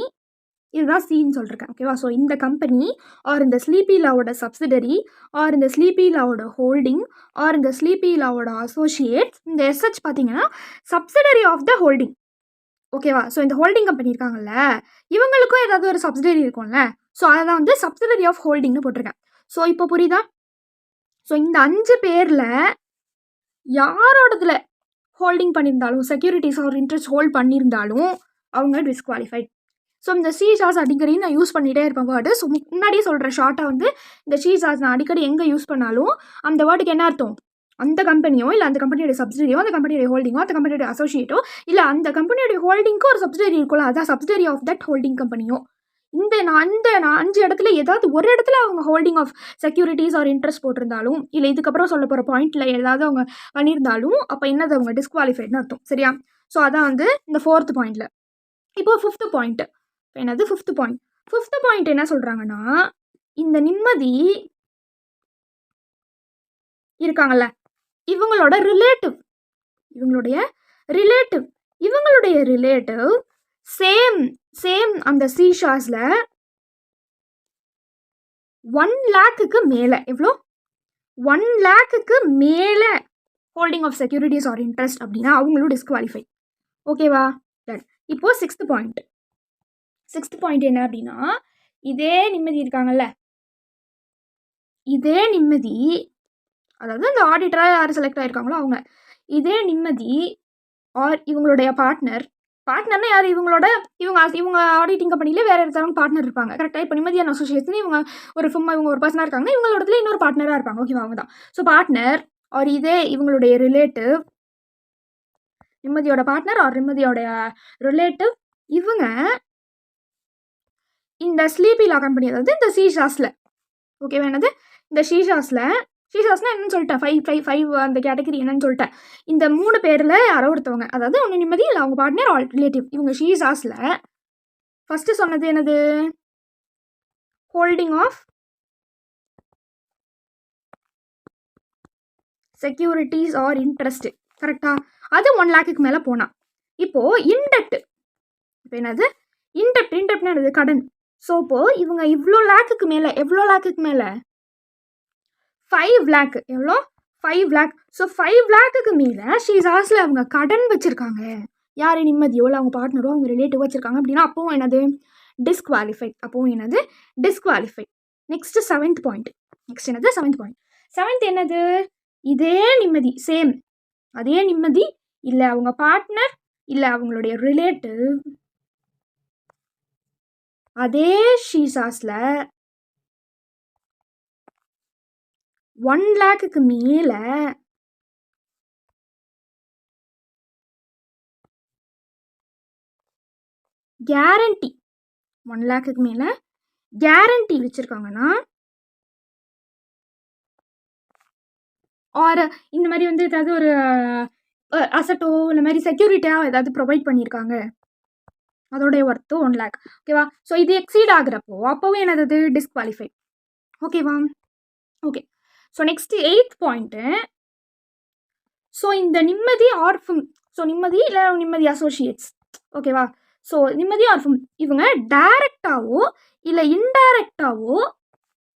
இதுதான் சீன்னு சொல்லியிருக்கேன். ஓகேவா? ஸோ இந்த கம்பெனி ஆர் இந்த ஸ்லீப்பி லாவோட சப்சிடரி ஆர் இந்த ஸ்லீப்பி லாவோட ஹோல்டிங் ஆர் இந்த ஸ்லீப்பி லாவோட அசோசியேட்ஸ், இந்த எஸ்ஹெச் பார்த்தீங்கன்னா சப்சிடரி ஆஃப் த ஹோல்டிங். ஓகேவா? ஸோ இந்த ஹோல்டிங் கம்பெனி இருக்காங்கல்ல, இவங்களுக்கும் ஏதாவது ஒரு சப்சிடரி இருக்கும்ல. ஸோ அதை தான் வந்து சப்சிடரி ஆஃப் ஹோல்டிங்னு போட்டிருக்கேன். ஸோ இப்போ புரியுதா? ஸோ இந்த 5 பேரில் யாரோடதுல ஹோல்டிங் பண்ணியிருந்தாலும், செக்யூரிட்டிஸ் ஆர் இன்ட்ரெஸ்ட் ஹோல்ட் பண்ணியிருந்தாலும் அவங்க டிஸ்குவாலிஃபைட். ஸோ இந்த சீசாஸ் அடிக்கடி நான் யூஸ் பண்ணிகிட்டே இருப்பேன் வேர்டு. ஸோ முன்னாடியே சொல்கிறேன் ஷார்ட்டாக வந்து இந்த சீசாஸ் நான் அடிக்கடி எங்கே யூஸ் பண்ணாலும் அந்த வேர்டுக்கு என்ன அர்த்தம்? அந்த கம்பெனியோ இல்லை அந்த கம்பெனியோட சப்சிடரியோ, அந்த கம்பெனியோட ஹோல்டிங்கோ, அந்த கம்பெனியோட அசோசியேட்டோ, இல்லை அந்த கம்பெனியோட ஹோல்டிங்க்கு ஒரு சப்சிடரி இருக்கும்ல, அதான் சப்சிடரி ஆஃப் தட் ஹோல்டிங் கம்பெனியோ. நான் 5 இடத்துல ஏதாவது ஒரு இடத்துல அவங்க holding of securities or interest போட்டிருந்தாலும், இல்லை இதுக்கப்புறம் சொல்ல போகிற பாயிண்ட்டில் ஏதாவது அவங்க பண்ணியிருந்தாலும் அப்போ என்னது, அவங்க டிஸ்குவாலிஃபைட்னு அர்த்தம். சரியா? ஸோ அதான் வந்து இந்த 4th பாயிண்டில். இப்போ 5th பாயிண்ட் என்னது? 5th பாயிண்ட் என்ன சொல்கிறாங்கன்னா, இந்த நிம்மதி இருக்காங்கல்ல, இவங்களுடைய ரிலேட்டிவ் சேம் அந்த சீஷாஸில் 1 lakhக்கு மேலே, எவ்வளோ? 1 lakhக்கு மேலே holding of securities or interest அப்படின்னா அவங்களும் டிஸ்குவாலிஃபை. ஓகேவா? டன். இப்போ 6th பாயிண்ட் என்ன அப்படின்னா, இதே நிம்மதி இருக்காங்கல்ல, இதே நிம்மதி, அதாவது அந்த ஆடிட்டராக யார் செலக்ட் ஆகிருக்காங்களோ அவங்க, இதே நிம்மதி ஆர் இவங்களுடைய பார்ட்னர்னா யார்? இவங்க ஆடிட்டிங் கம்பெனியில் வேறு ஒருத்தவங்க பார்ட்னர் இருப்பாங்க. கரெக்டாக? இப்போ நிம்மதியான அசோசியேஷன் இவங்க ஒரு பர்சனாக இருக்காங்க, இவங்களோடத்துல இன்னொரு பார்ட்னராக இருப்பாங்க. ஓகேவா? அவங்க தான். ஸோ பார்ட்னர் ஆர் இதே இவங்களுடைய ரிலேட்டிவ், நிம்மதியோட பார்ட்னர் ஆர் நிம்மதியோடைய ரிலேட்டிவ், இவங்க இந்த ஸ்லீப்பி லா கம்பெனி, அதாவது இந்த சீஷாஸில், ஓகேவா? என்னது? இந்த ஷீஷாஸ்னா என்னன்னு சொல்லிட்டேன், 5 அந்த கேட்டகரி என்னன்னு சொல்லிட்டேன். இந்த 3 பேரில் யாரோ ஒருத்தவங்க, அதாவது ஒன்று நிம்மதி இல்லை அவங்க பார்ட்னர் ஆர் ரிலேட்டிவ், இவங்க ஷீஷாஸில் ஃபஸ்ட்டு சொன்னது என்னது? Holding of securities or interest. கரெக்டா? அது 1 lakhக்கு மேலே போனா. இப்போது இன்டெப்ட். இப்போ என்னது? இன்டெப்ட்னா என்னது? கடன். ஸோ இப்போது இவங்க இவ்வளோ லேக்குக்கு மேலே, எவ்வளோ லேக்குக்கு மேலே? 5 lakh. எவ்வளோ? 5 lakh. ஸோ 5 lakhக்கு மேலே ஷீசாஸில் அவங்க கடன் வச்சுருக்காங்க. யார்? நிம்மதியோ இல்லை அவங்க பார்ட்னரோ அவங்க ரிலேட்டிவ் வச்சுருக்காங்க அப்படின்னா அப்போவும் என்னது? டிஸ்குவாலிஃபை. Next 7th point. என்னது? 7th point. 7th என்னது? இதே நிம்மதி, அதே நிம்மதி இல்லை அவங்க பார்ட்னர் இல்லை அவங்களுடைய ரிலேட்டிவ், அதே ஷீசாஸில் 1 lakhக்கு மேலே கேரண்டி, 1 lakhக்கு மேலே கேரண்டி வச்சுருக்காங்கன்னா, ஆர் இந்த மாதிரி வந்து ஏதாவது ஒரு அசட்டோ இந்த மாதிரி செக்யூரிட்டியாக ஏதாவது ப்ரொவைட் பண்ணியிருக்காங்க, அதோடைய ஒர்த்து 1 lakh. ஓகேவா? ஸோ இது எக்ஸீட் ஆகுறப்போ அப்போவே என்னது? டிஸ்குவாலிஃபை. ஓகேவா? Okay. So next 8th point. So இந்த நிம்மதி இல்லை நிம்மதி அசோசியேட்ஸ், ஓகேவா? ஸோ நிம்மதி ஆர் இவங்க டைரக்டாவோ இல்லை இன்டைரக்டாவோ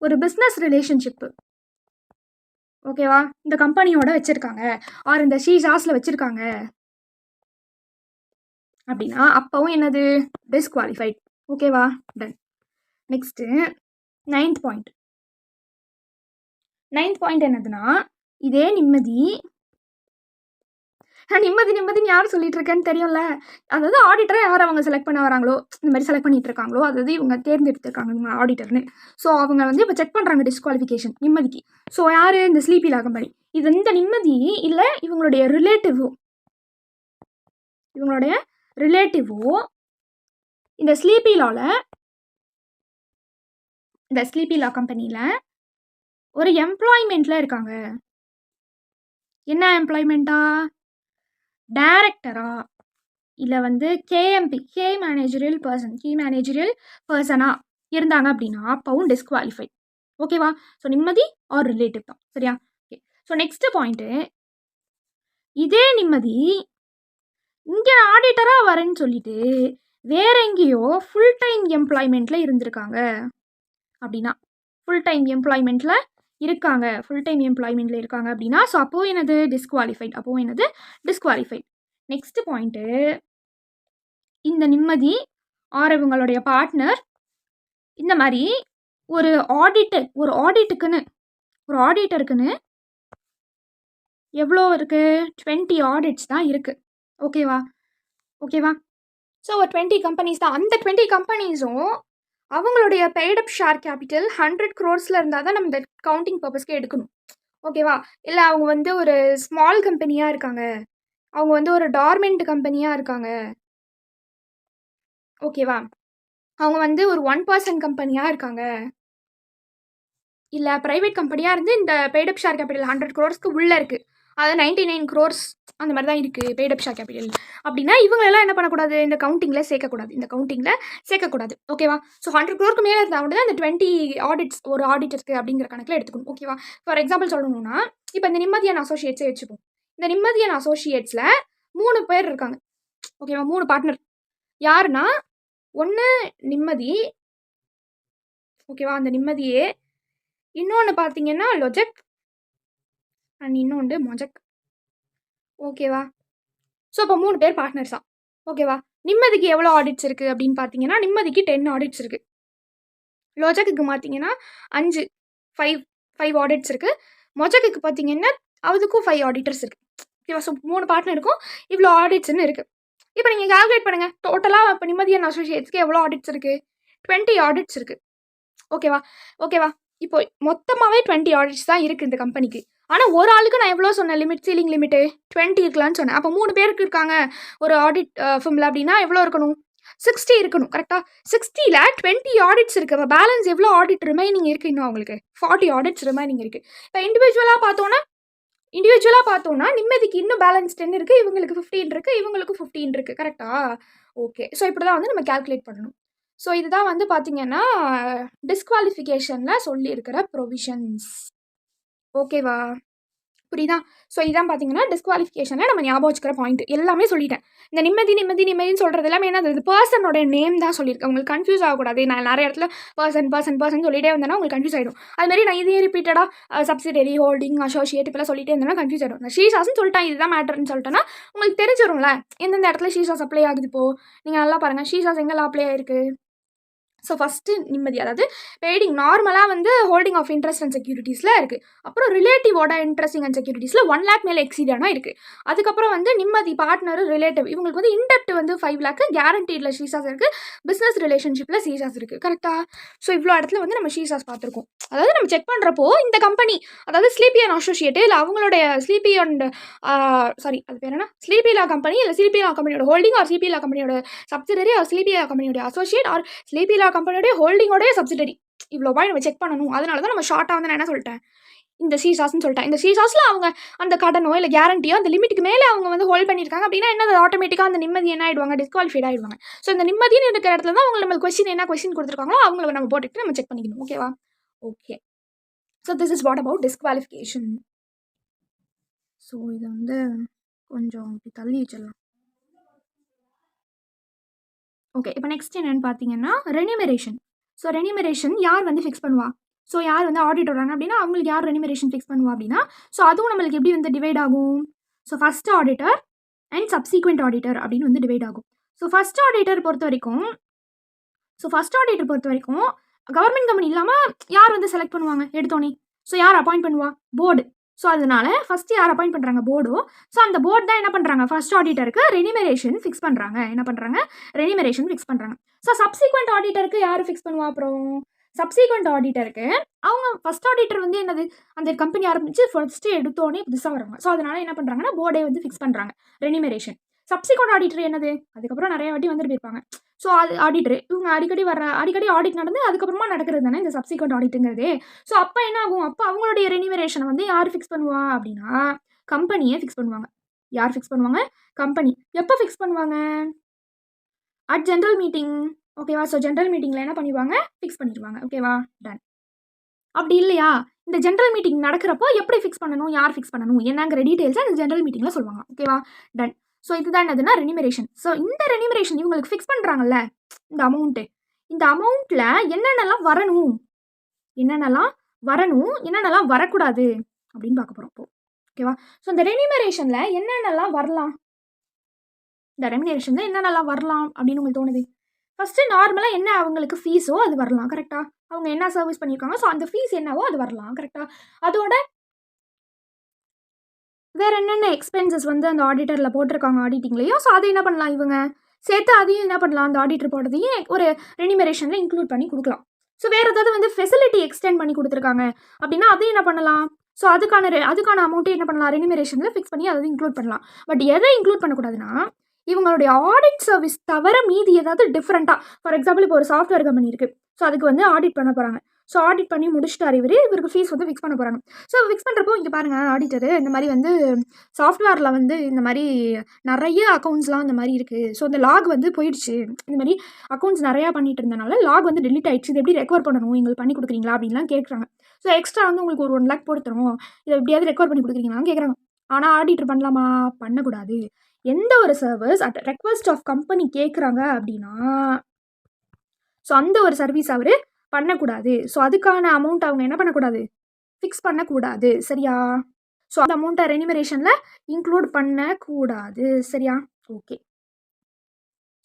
ஒரு பிஸ்னஸ் ரிலேஷன்ஷிப்பு, ஓகேவா, இந்த கம்பெனியோட வச்சுருக்காங்க ஆர் இந்த ஷீஷாஸில் வச்சுருக்காங்க அப்படின்னா அப்போவும் என்னது? டிஸ்குவாலிஃபைட். ஓகேவா? Ton. Next 9th point. 9th point என்னதுன்னா, இதே நிம்மதி நான் நிம்மதின்னு யார் சொல்லிட்டு இருக்கேன்னு தெரியும்ல. அதாவது ஆடிட்டரை யார் அவங்க செலக்ட் பண்ண வராங்களோ, இந்த மாதிரி செலக்ட் பண்ணிட்டு இருக்காங்களோ, அதாவது இவங்க தேர்ந்தெடுத்திருக்காங்க இவங்க ஆடிட்டர்னு. ஸோ அவங்க வந்து இப்போ செக் பண்ணுறாங்க டிஸ்குவாலிஃபிகேஷன் நிம்மதிக்கு. ஸோ யார் இந்த ஸ்லீப்பி லா கம்பெனி. இது இந்த நிம்மதி இல்லை இவங்களுடைய ரிலேட்டிவோ இந்த ஸ்லீப்பி லா கம்பெனியில் ஒரு எம்ப்ளாய்மெண்ட்டில் இருக்காங்க. என்ன எம்ப்ளாய்மெண்ட்டா, டைரக்டரா இல்லை வந்து கேஎம்பி கீ மேனேஜரியல் பர்சனாக இருந்தாங்க அப்படின்னா அப்பவும் டிஸ்குவாலிஃபை. ஓகேவா. ஸோ நிம்மதி ஆர் ரிலேட்டிவ் தான். சரியா. ஓகே. ஸோ நெக்ஸ்ட் பாயிண்ட்டு, இதே நிம்மதி இங்கே ஆடிட்டராக வரேன்னு சொல்லிட்டு வேற எங்கேயோ ஃபுல் டைம் எம்ப்ளாய்மெண்ட்டில் இருந்திருக்காங்க அப்படின்னா, ஃபுல் டைம் எம்ப்ளாய்மெண்ட்டில் இருக்காங்க அப்படின்னா ஸோ அப்போது என்னது டிஸ்குவாலிஃபைட். நெக்ஸ்ட் பாயிண்ட்டு, இந்த நிம்மதி ஆர் இவங்களுடைய பார்ட்னர் இந்த மாதிரி ஒரு ஆடிட்டருக்குன்னு எவ்வளோ இருக்குது, 20 ஆடிட்ஸ் தான் இருக்குது. ஓகேவா. ஸோ ஒரு 20 கம்பெனிஸ் தான். அந்த 20 கம்பெனிஸும் அவங்களுடைய பெய்டப் ஷேர் கேபிட்டல் 100 crores இருந்தால் தான் நம்ம இந்த கவுண்டிங் பர்பஸ்க்கு எடுக்கணும். ஓகேவா. இல்லை அவங்க வந்து ஒரு ஸ்மால் கம்பெனியாக இருக்காங்க, அவங்க வந்து ஒரு டார்மெண்ட் கம்பெனியாக இருக்காங்க, ஓகேவா, அவங்க வந்து ஒரு 1% கம்பெனியாக இருக்காங்க, இல்லை ப்ரைவேட் கம்பெனியாக இருந்து இந்த பெய்டப் ஷேர் கேபிட்டல் 100 crores உள்ளே இருக்குது, அது 99 crores அந்த மாதிரி தான் இருக்குது பெய்டப் ஷேர் கேபிட்டல் அப்படின்னா இவங்களெல்லாம் என்ன பண்ணக்கூடாது, இந்த கவுண்டிங்கில் சேர்க்கக்கூடாது. ஓகேவா. ஸோ 100 crore மேலே இருந்தால் மட்டும் தான் இந்த 20 ஆடிட்ஸ் ஒரு ஆடிட்டருக்கு அப்படிங்கிற கணக்கில் எடுத்துக்கணும். ஓகேவா. ஃபார் எக்ஸாம்பிள் சொல்லணும்னா இப்போ இந்த நிம்மதியான அசோசியேட்ஸே வச்சுப்போம். இந்த நிம்மதியான அசோசியேட்ஸில் 3 பேர் இருக்காங்க. ஓகேவா. 3 பார்ட்னர். யாருன்னா, ஒன்று நிம்மதி, ஓகேவா, அந்த நிம்மதியே, இன்னொன்று பார்த்தீங்கன்னா லொஜக் அண்ட் இன்னொன்று மொஜக். ஓகேவா. ஸோ இப்போ 3 பேர் பார்ட்னர்ஸா. ஓகேவா. நிம்மதிக்கு எவ்வளோ ஆடிட்ஸ் இருக்குது அப்படின்னு பார்த்தீங்கன்னா நிம்மதிக்கு 10 ஆடிட்ஸ் இருக்குது. லொஜக்குக்கு பார்த்தீங்கன்னா 5 ஆடிட்ஸ் இருக்குது. மொஜக்குக்கு பார்த்தீங்கன்னா அதுக்கும் 5 ஆடிட்டர்ஸ் இருக்குது. ஓகேவா. ஸோ 3 பார்ட்னருக்கும் இவ்வளோ ஆடிட்ஸ்ன்னு இருக்குது. இப்போ நீங்கள் கால்குலேட் பண்ணுங்கள், டோட்டலாக இப்போ நிம்மதியான அசோசியேட்ஸ்க்கு எவ்வளோ ஆடிட்ஸ் இருக்குது, 20 ஆடிட்ஸ் இருக்குது. ஓகேவா. இப்போ மொத்தமாகவே 20 ஆடிட்ஸ் தான் இருக்குது இந்த கம்பெனிக்கு. ஆனால் ஒரு ஆளுக்கு நான் எவ்வளோ சொன்னேன், சீலிங் லிமிட்டு 20 இருக்கலான்னு சொன்னேன். அப்போ 3 பேருக்கு இருக்காங்க ஒரு ஆடிட் ஃபிம்ல அப்படின்னா எவ்வளோ இருக்கணும், 60 இருக்கணும். கரெக்டாக. 60ல் 20 ஆடிட்ஸ் இருக்குது. அப்போ பேலன்ஸ் எவ்வளோ ஆடிட் ரிமைனிங் இருக்குது, இன்னும் அவங்களுக்கு 40 ஆடிட்ஸ் ரிமைனிங் இருக்குது. இப்போ இண்டிவிஜுவலாக பார்த்தோன்னா நிம்மதிக்கு இன்னும் பேலன்ஸ் 10 இருக்குது, இவங்களுக்கு 15 இருக்குது, இவங்களுக்கு 15 இருக்குது. கரெக்டாக. ஓகே. ஸோ இப்படி தான் வந்து நம்ம கேல்குலேட் பண்ணணும். ஸோ இதுதான் வந்து பார்த்தீங்கன்னா டிஸ்குவாலிஃபிகேஷனில் சொல்லியிருக்கிற ப்ரொவிஷன்ஸ். ஓகேவா. புரியுதா. ஸோ இதான் பார்த்தீங்கன்னா டிஸ்குவாலிஃபிகேஷனில் நம்ம ஞாபகம் வச்சுக்கிற பாயிண்ட் எல்லாமே சொல்லிட்டேன். இந்த நிம்மதின்னு சொல்கிறது எல்லாமே என்ன, அது பர்சனோட நேம் தான் சொல்லியிருக்கேன். உங்களுக்கு கன்ஃபியூஸ் ஆகக்கூடாது. நான் நிறைய இடத்துல பர்சன் சொல்லிட்டே வந்தேன்னா உங்களுக்கு கன்ஃபியூஸ் ஆகிடும். அதுமாரி நான் இதே ரிப்பீட்டடாக சப்சிடரி, ஹோல்டிங், அசோசியேட் இப்பெல்லாம் சொல்லிட்டே இருந்தேன்னா கன்ஃபியூஸ் ஆகிடும். நான் ஷீசாஸ்ன்னு சொல்லிட்டேன், இதுதான் மேட்டர்னு சொல்லிட்டேன்னா உங்களுக்கு தெரிஞ்சிடும்ல எந்தெந்த இடத்துல ஷீசாஸ் அப்ளை ஆகுது. இப்போது நீங்கள் நல்லா பாருங்கள், ஷீசாஸ் எங்கெல்லாம் அப்ளை ஆகிருக்கு. ஸோ ஃபஸ்ட்டு நிம்மதி, அதாவது பெய்டிங் நார்மலாக வந்து ஹோல்டிங் ஆஃப் இன்ட்ரெஸ்ட் அண்ட் செக்யூரிட்டிஸில் இருக்குது. அப்புறம் ரிலேட்டிவோட இன்ட்ரெஸ்டிங் அண்ட் செக்யூரிட்டிஸில் 1 lakh மேலே எக்ஸீடானா இருக்குது. அதுக்கப்புறம் வந்து நிம்மதி பார்ட்னர் ரிலேட்டிவ் இவங்களுக்கு வந்து இன்டெப்ட் வந்து 5 lakh, கேரண்டீடில் ஷீசாஸ் இருக்குது, பிஸ்னஸ் ரிலேஷன்ஷிப்பில் ஷீசாஸ் இருக்குது. கரெக்டாக. ஸோ இவ்வளோ இடத்துல வந்து நம்ம ஷீசாஸ் பார்த்துருக்கோம். அதாவது நம்ம செக் பண்ணுறப்போ இந்த கம்பெனி, அதாவது ஸ்லீப்பி அண்ட் அசோசியேட் இல்லை அவங்களுடைய ஸ்லீப்பி லா கம்பெனி இல்லை ஸ்லீப்பி லா கம்பெனியோட ஹோல்டிங் ஆர் ஸ்லீப்பி லா கம்பெனியோட சப்சிடரி ஆர் ஸ்லீப்பி லா கம்பெனியோட அசோசியேட் ஆர் ஸ்லீப்பி லா கம்பெனியோட ஹோல்டிங்கோடைய சப்சிடரி, இவ்வளோ பாய் நம்ம செக் பண்ணணும். அதனால தான் நம்ம ஷார்ட்டாக வந்து நான் என்ன சொல்லிட்டேன், இந்த ஷீசாஸ்ன்னு சொல்லிட்டேன். இந்த ஷீசாஸில் அவங்க அந்த கடனோ இல்லை கேரண்டியோ அந்த லிமிட்டுக்கு மேலே அவங்க வந்து ஹோல்ட் பண்ணியிருக்காங்க அப்படின்னா என்ன, ஆட்டோமேட்டிக்காக அந்த நிம்மதி என்ன ஆகிடுவாங்க, டிஸ்குவாலிஃபைட் ஆகிடுவாங்க. ஸோ இந்த நிம்மதின்னு இருக்கிற இடத்துல தான் அவங்க நம்மளுக்கு கொஸ்டின் கொடுத்துருக்காங்களோ அவங்கள நம்ம போட்டுட்டு நம்ம செக் பண்ணிக்கணும். ஓகேவா. Okay. So this is what about disqualification. So இதை வந்து கொஞ்சம் இப்படி தள்ளி வச்சிடலாம். ஓகே. இப்போ நெக்ஸ்ட் என்னென்னு பார்த்தீங்கன்னா ரெனிமரேஷன். ஸோ ரெனிமரேஷன் யார் வந்து ஃபிக்ஸ் பண்ணுவா, ஸோ யார் வந்து ஆடிட் வராங்க அப்படின்னா அவங்களுக்கு யார் ரெனிமரேஷன் ஃபிக்ஸ் பண்ணுவா அப்படின்னா, ஸோ அதுவும் நம்மளுக்கு எப்படி வந்து டிவைட் ஆகும், so first auditor and subsequent auditor அப்படின்னு வந்து டிவைட் ஆகும். ஸோ ஃபஸ்ட் ஆடிட்டர் பொறுத்த வரைக்கும் கவர்மெண்ட் கம்பெனி இல்லாமல் யார் வந்து செலக்ட் பண்ணுவாங்க எடுத்தோன்னே, ஸோ யார் அப்பாயிண்ட் பண்ணுவா, போர்டு. ஸோ அதனால ஃபஸ்ட்டு யார் அப்பாயிண்ட் பண்ணுறாங்க? போர்டோ. ஸோ அந்த போர்டு தான் என்ன பண்ணுறாங்க? ஃபர்ஸ்ட் ஆடிட்டருக்கு ரெனிமரேஷன் ஃபிக்ஸ் பண்ணுறாங்க. என்ன பண்ணுறாங்க? ரெனிமரேஷன் ஃபிக்ஸ் பண்ணுறாங்க. ஸோ சப்சிக்வெண்ட் ஆடிட்டருக்கு யார் ஃபிக்ஸ் பண்ணுவா? அப்புறம் சப்சிக்வெண்ட் ஆடிட்டருக்கு அவங்க ஃபர்ஸ்ட் ஆடிட்டர் வந்து என்னது, அந்த கம்பெனி ஆரம்பிச்சு ஃபர்ஸ்ட்டு எடுத்தோடனே புதுசாக வராங்க. ஸோ அதனால என்ன பண்ணுறாங்கன்னா போர்டே வந்து ஃபிக்ஸ் பண்ணுறாங்க ரெனிமரேஷன். சப்சிக்வெண்ட் ஆடிட்டர் என்னது, அதுக்கப்புறம் நிறைய வாட்டி வந்துட்டு போயிருப்பாங்க. ஸோ அது ஆடிட்டர் இவங்க அடிக்கடி ஆடிட் நடந்து அதுக்கப்புறமா நடக்கிறது தானே இந்த சப்சிக்வெண்ட் ஆடிட்டுங்கிறது. ஸோ அப்போ என்ன ஆகும்? அப்போ அவங்களுடைய ரெனிமரேஷனை வந்து யார் ஃபிக்ஸ் பண்ணுவா அப்படின்னா கம்பெனியே ஃபிக்ஸ் பண்ணுவாங்க. யார் ஃபிக்ஸ் பண்ணுவாங்க? கம்பெனி. எப்போ ஃபிக்ஸ் பண்ணுவாங்க? At general meeting. ஓகேவா? ஸோ ஜென்ரல் மீட்டிங்கில் என்ன பண்ணிடுவாங்க? ஃபிக்ஸ் பண்ணிடுவாங்க. ஓகேவா? டன். அப்படி இல்லையா, இந்த ஜென்ரல் மீட்டிங் நடக்கிறப்போ எப்படி ஃபிக்ஸ் பண்ணணும், யார் ஃபிக்ஸ் பண்ணணும் என்னங்கிற டீட்டெயில்ஸை அந்த ஜென்ரல் மீட்டிங்கில் சொல்லுவாங்க. ஓகேவா? டன். ஸோ இதுதான் என்னதுன்னா ரெனிமரேஷன். ஸோ இந்த ரெனிமரேஷன் இவங்களுக்கு ஃபிக்ஸ் பண்ணுறாங்கல்ல இந்த அமௌண்ட்டு, இந்த அமௌண்ட்டில் என்னென்னலாம் வரணும், என்னென்னலாம் வரக்கூடாது அப்படின்னு பார்க்க போகிறோம் இப்போ. ஓகேவா? ஸோ இந்த ரெனிமரேஷனில் என்னென்னலாம் வரலாம், இந்த ரெமினேஷனில் என்னென்னலாம் வரலாம் அப்படின்னு உங்களுக்கு தோணுது? ஃபஸ்ட்டு நார்மலாக என்ன அவங்களுக்கு ஃபீஸோ அது வரலாம். கரெக்டாக? அவங்க என்ன சர்வீஸ் பண்ணியிருக்காங்க ஸோ அந்த ஃபீஸ் என்னவோ அது வரலாம். கரெக்டாக? அதோட வேறு என்னென்ன எக்ஸ்பென்சஸ் வந்து அந்த ஆடிட்டரில் போட்டிருக்காங்க ஆடிட்டிங்லேயும், ஸோ அதை என்ன பண்ணலாம் இவங்க சேர்த்து அதையும் என்ன பண்ணலாம், அந்த ஆடிட்டர் போடுறதையும் ஒரு ரெனிமரேஷனில் இன்க்ளூட் பண்ணி கொடுக்கலாம். ஸோ வேறு ஏதாவது வந்து ஃபெசிலிட்டி எக்ஸ்டெண்ட் பண்ணி கொடுத்துருக்காங்க அப்படின்னா அதையும் என்ன பண்ணலாம், ஸோ அதுக்கான அமௌண்ட்டே என்ன பண்ணலாம் ரெனிமரேஷனில் ஃபிக்ஸ் பண்ணி அதை இன்க்ளூட் பண்ணலாம். பட் எதை இன்க்ளூட் பண்ணக்கூடாதுன்னா இவங்களுடைய ஆடிட் சர்வீஸ் தவிர மீதி ஏதாவது டிஃப்ரெண்ட்டாக, ஃபார் எக்ஸாம்பிள் இப்போ ஒரு சாஃப்ட்வேர் கம்பெனி இருக்குது, ஸோ அதுக்கு வந்து ஆடிட் பண்ண போகிறாங்க. ஸோ ஆடிட் பண்ணி முடிச்சுட்டார் இவருக்கு ஃபீஸ் வந்து ஃபிக்ஸ் பண்ண போகிறாங்க. ஸோ ஃபிக்ஸ் பண்ணுறப்போ இங்கே பாருங்கள் ஆடிட்டரு இந்த மாதிரி வந்து சாஃப்ட்வேரில் வந்து இந்த மாதிரி நிறைய அக்கௌண்ட்ஸ்லாம் இந்த மாதிரி இருக்குது. ஸோ இந்த லாக் வந்து போயிடுச்சு, இந்த மாதிரி அக்கௌண்ட்ஸ் நிறையா பண்ணிட்டு இருந்தனால லாக் வந்து டெலிட் ஆகிடுச்சு, இது எப்படி ரெக்கவர் பண்ணணும், எங்களுக்கு பண்ணி கொடுக்குறீங்களா அப்படின்லாம் கேட்குறாங்க. ஸோ எக்ஸ்ட்ரா வந்து உங்களுக்கு ஒரு 1 lakh போட்டு தரோம், இதை எப்படியாவது ரெக்கவர் பண்ணி கொடுக்குறீங்களான்னு கேட்குறாங்க. ஆனால் ஆடிட்டர் பண்ணலாமா? பண்ணக்கூடாது. எந்த ஒரு service at request of company கேட்குறாங்க அப்படின்னா ஸோ அந்த ஒரு சர்வீஸ் அவர் பண்ணக்கூடாது. ஸோ அதுக்கான அமௌண்ட் அவங்க என்ன பண்ணக்கூடாது, ஃபிக்ஸ் பண்ணக்கூடாது. சரியா? ஸோ அந்த அமௌண்ட்டை ரெனிமரேஷனில் இன்க்ளூட் பண்ணக்கூடாது. சரியா? ஓகே.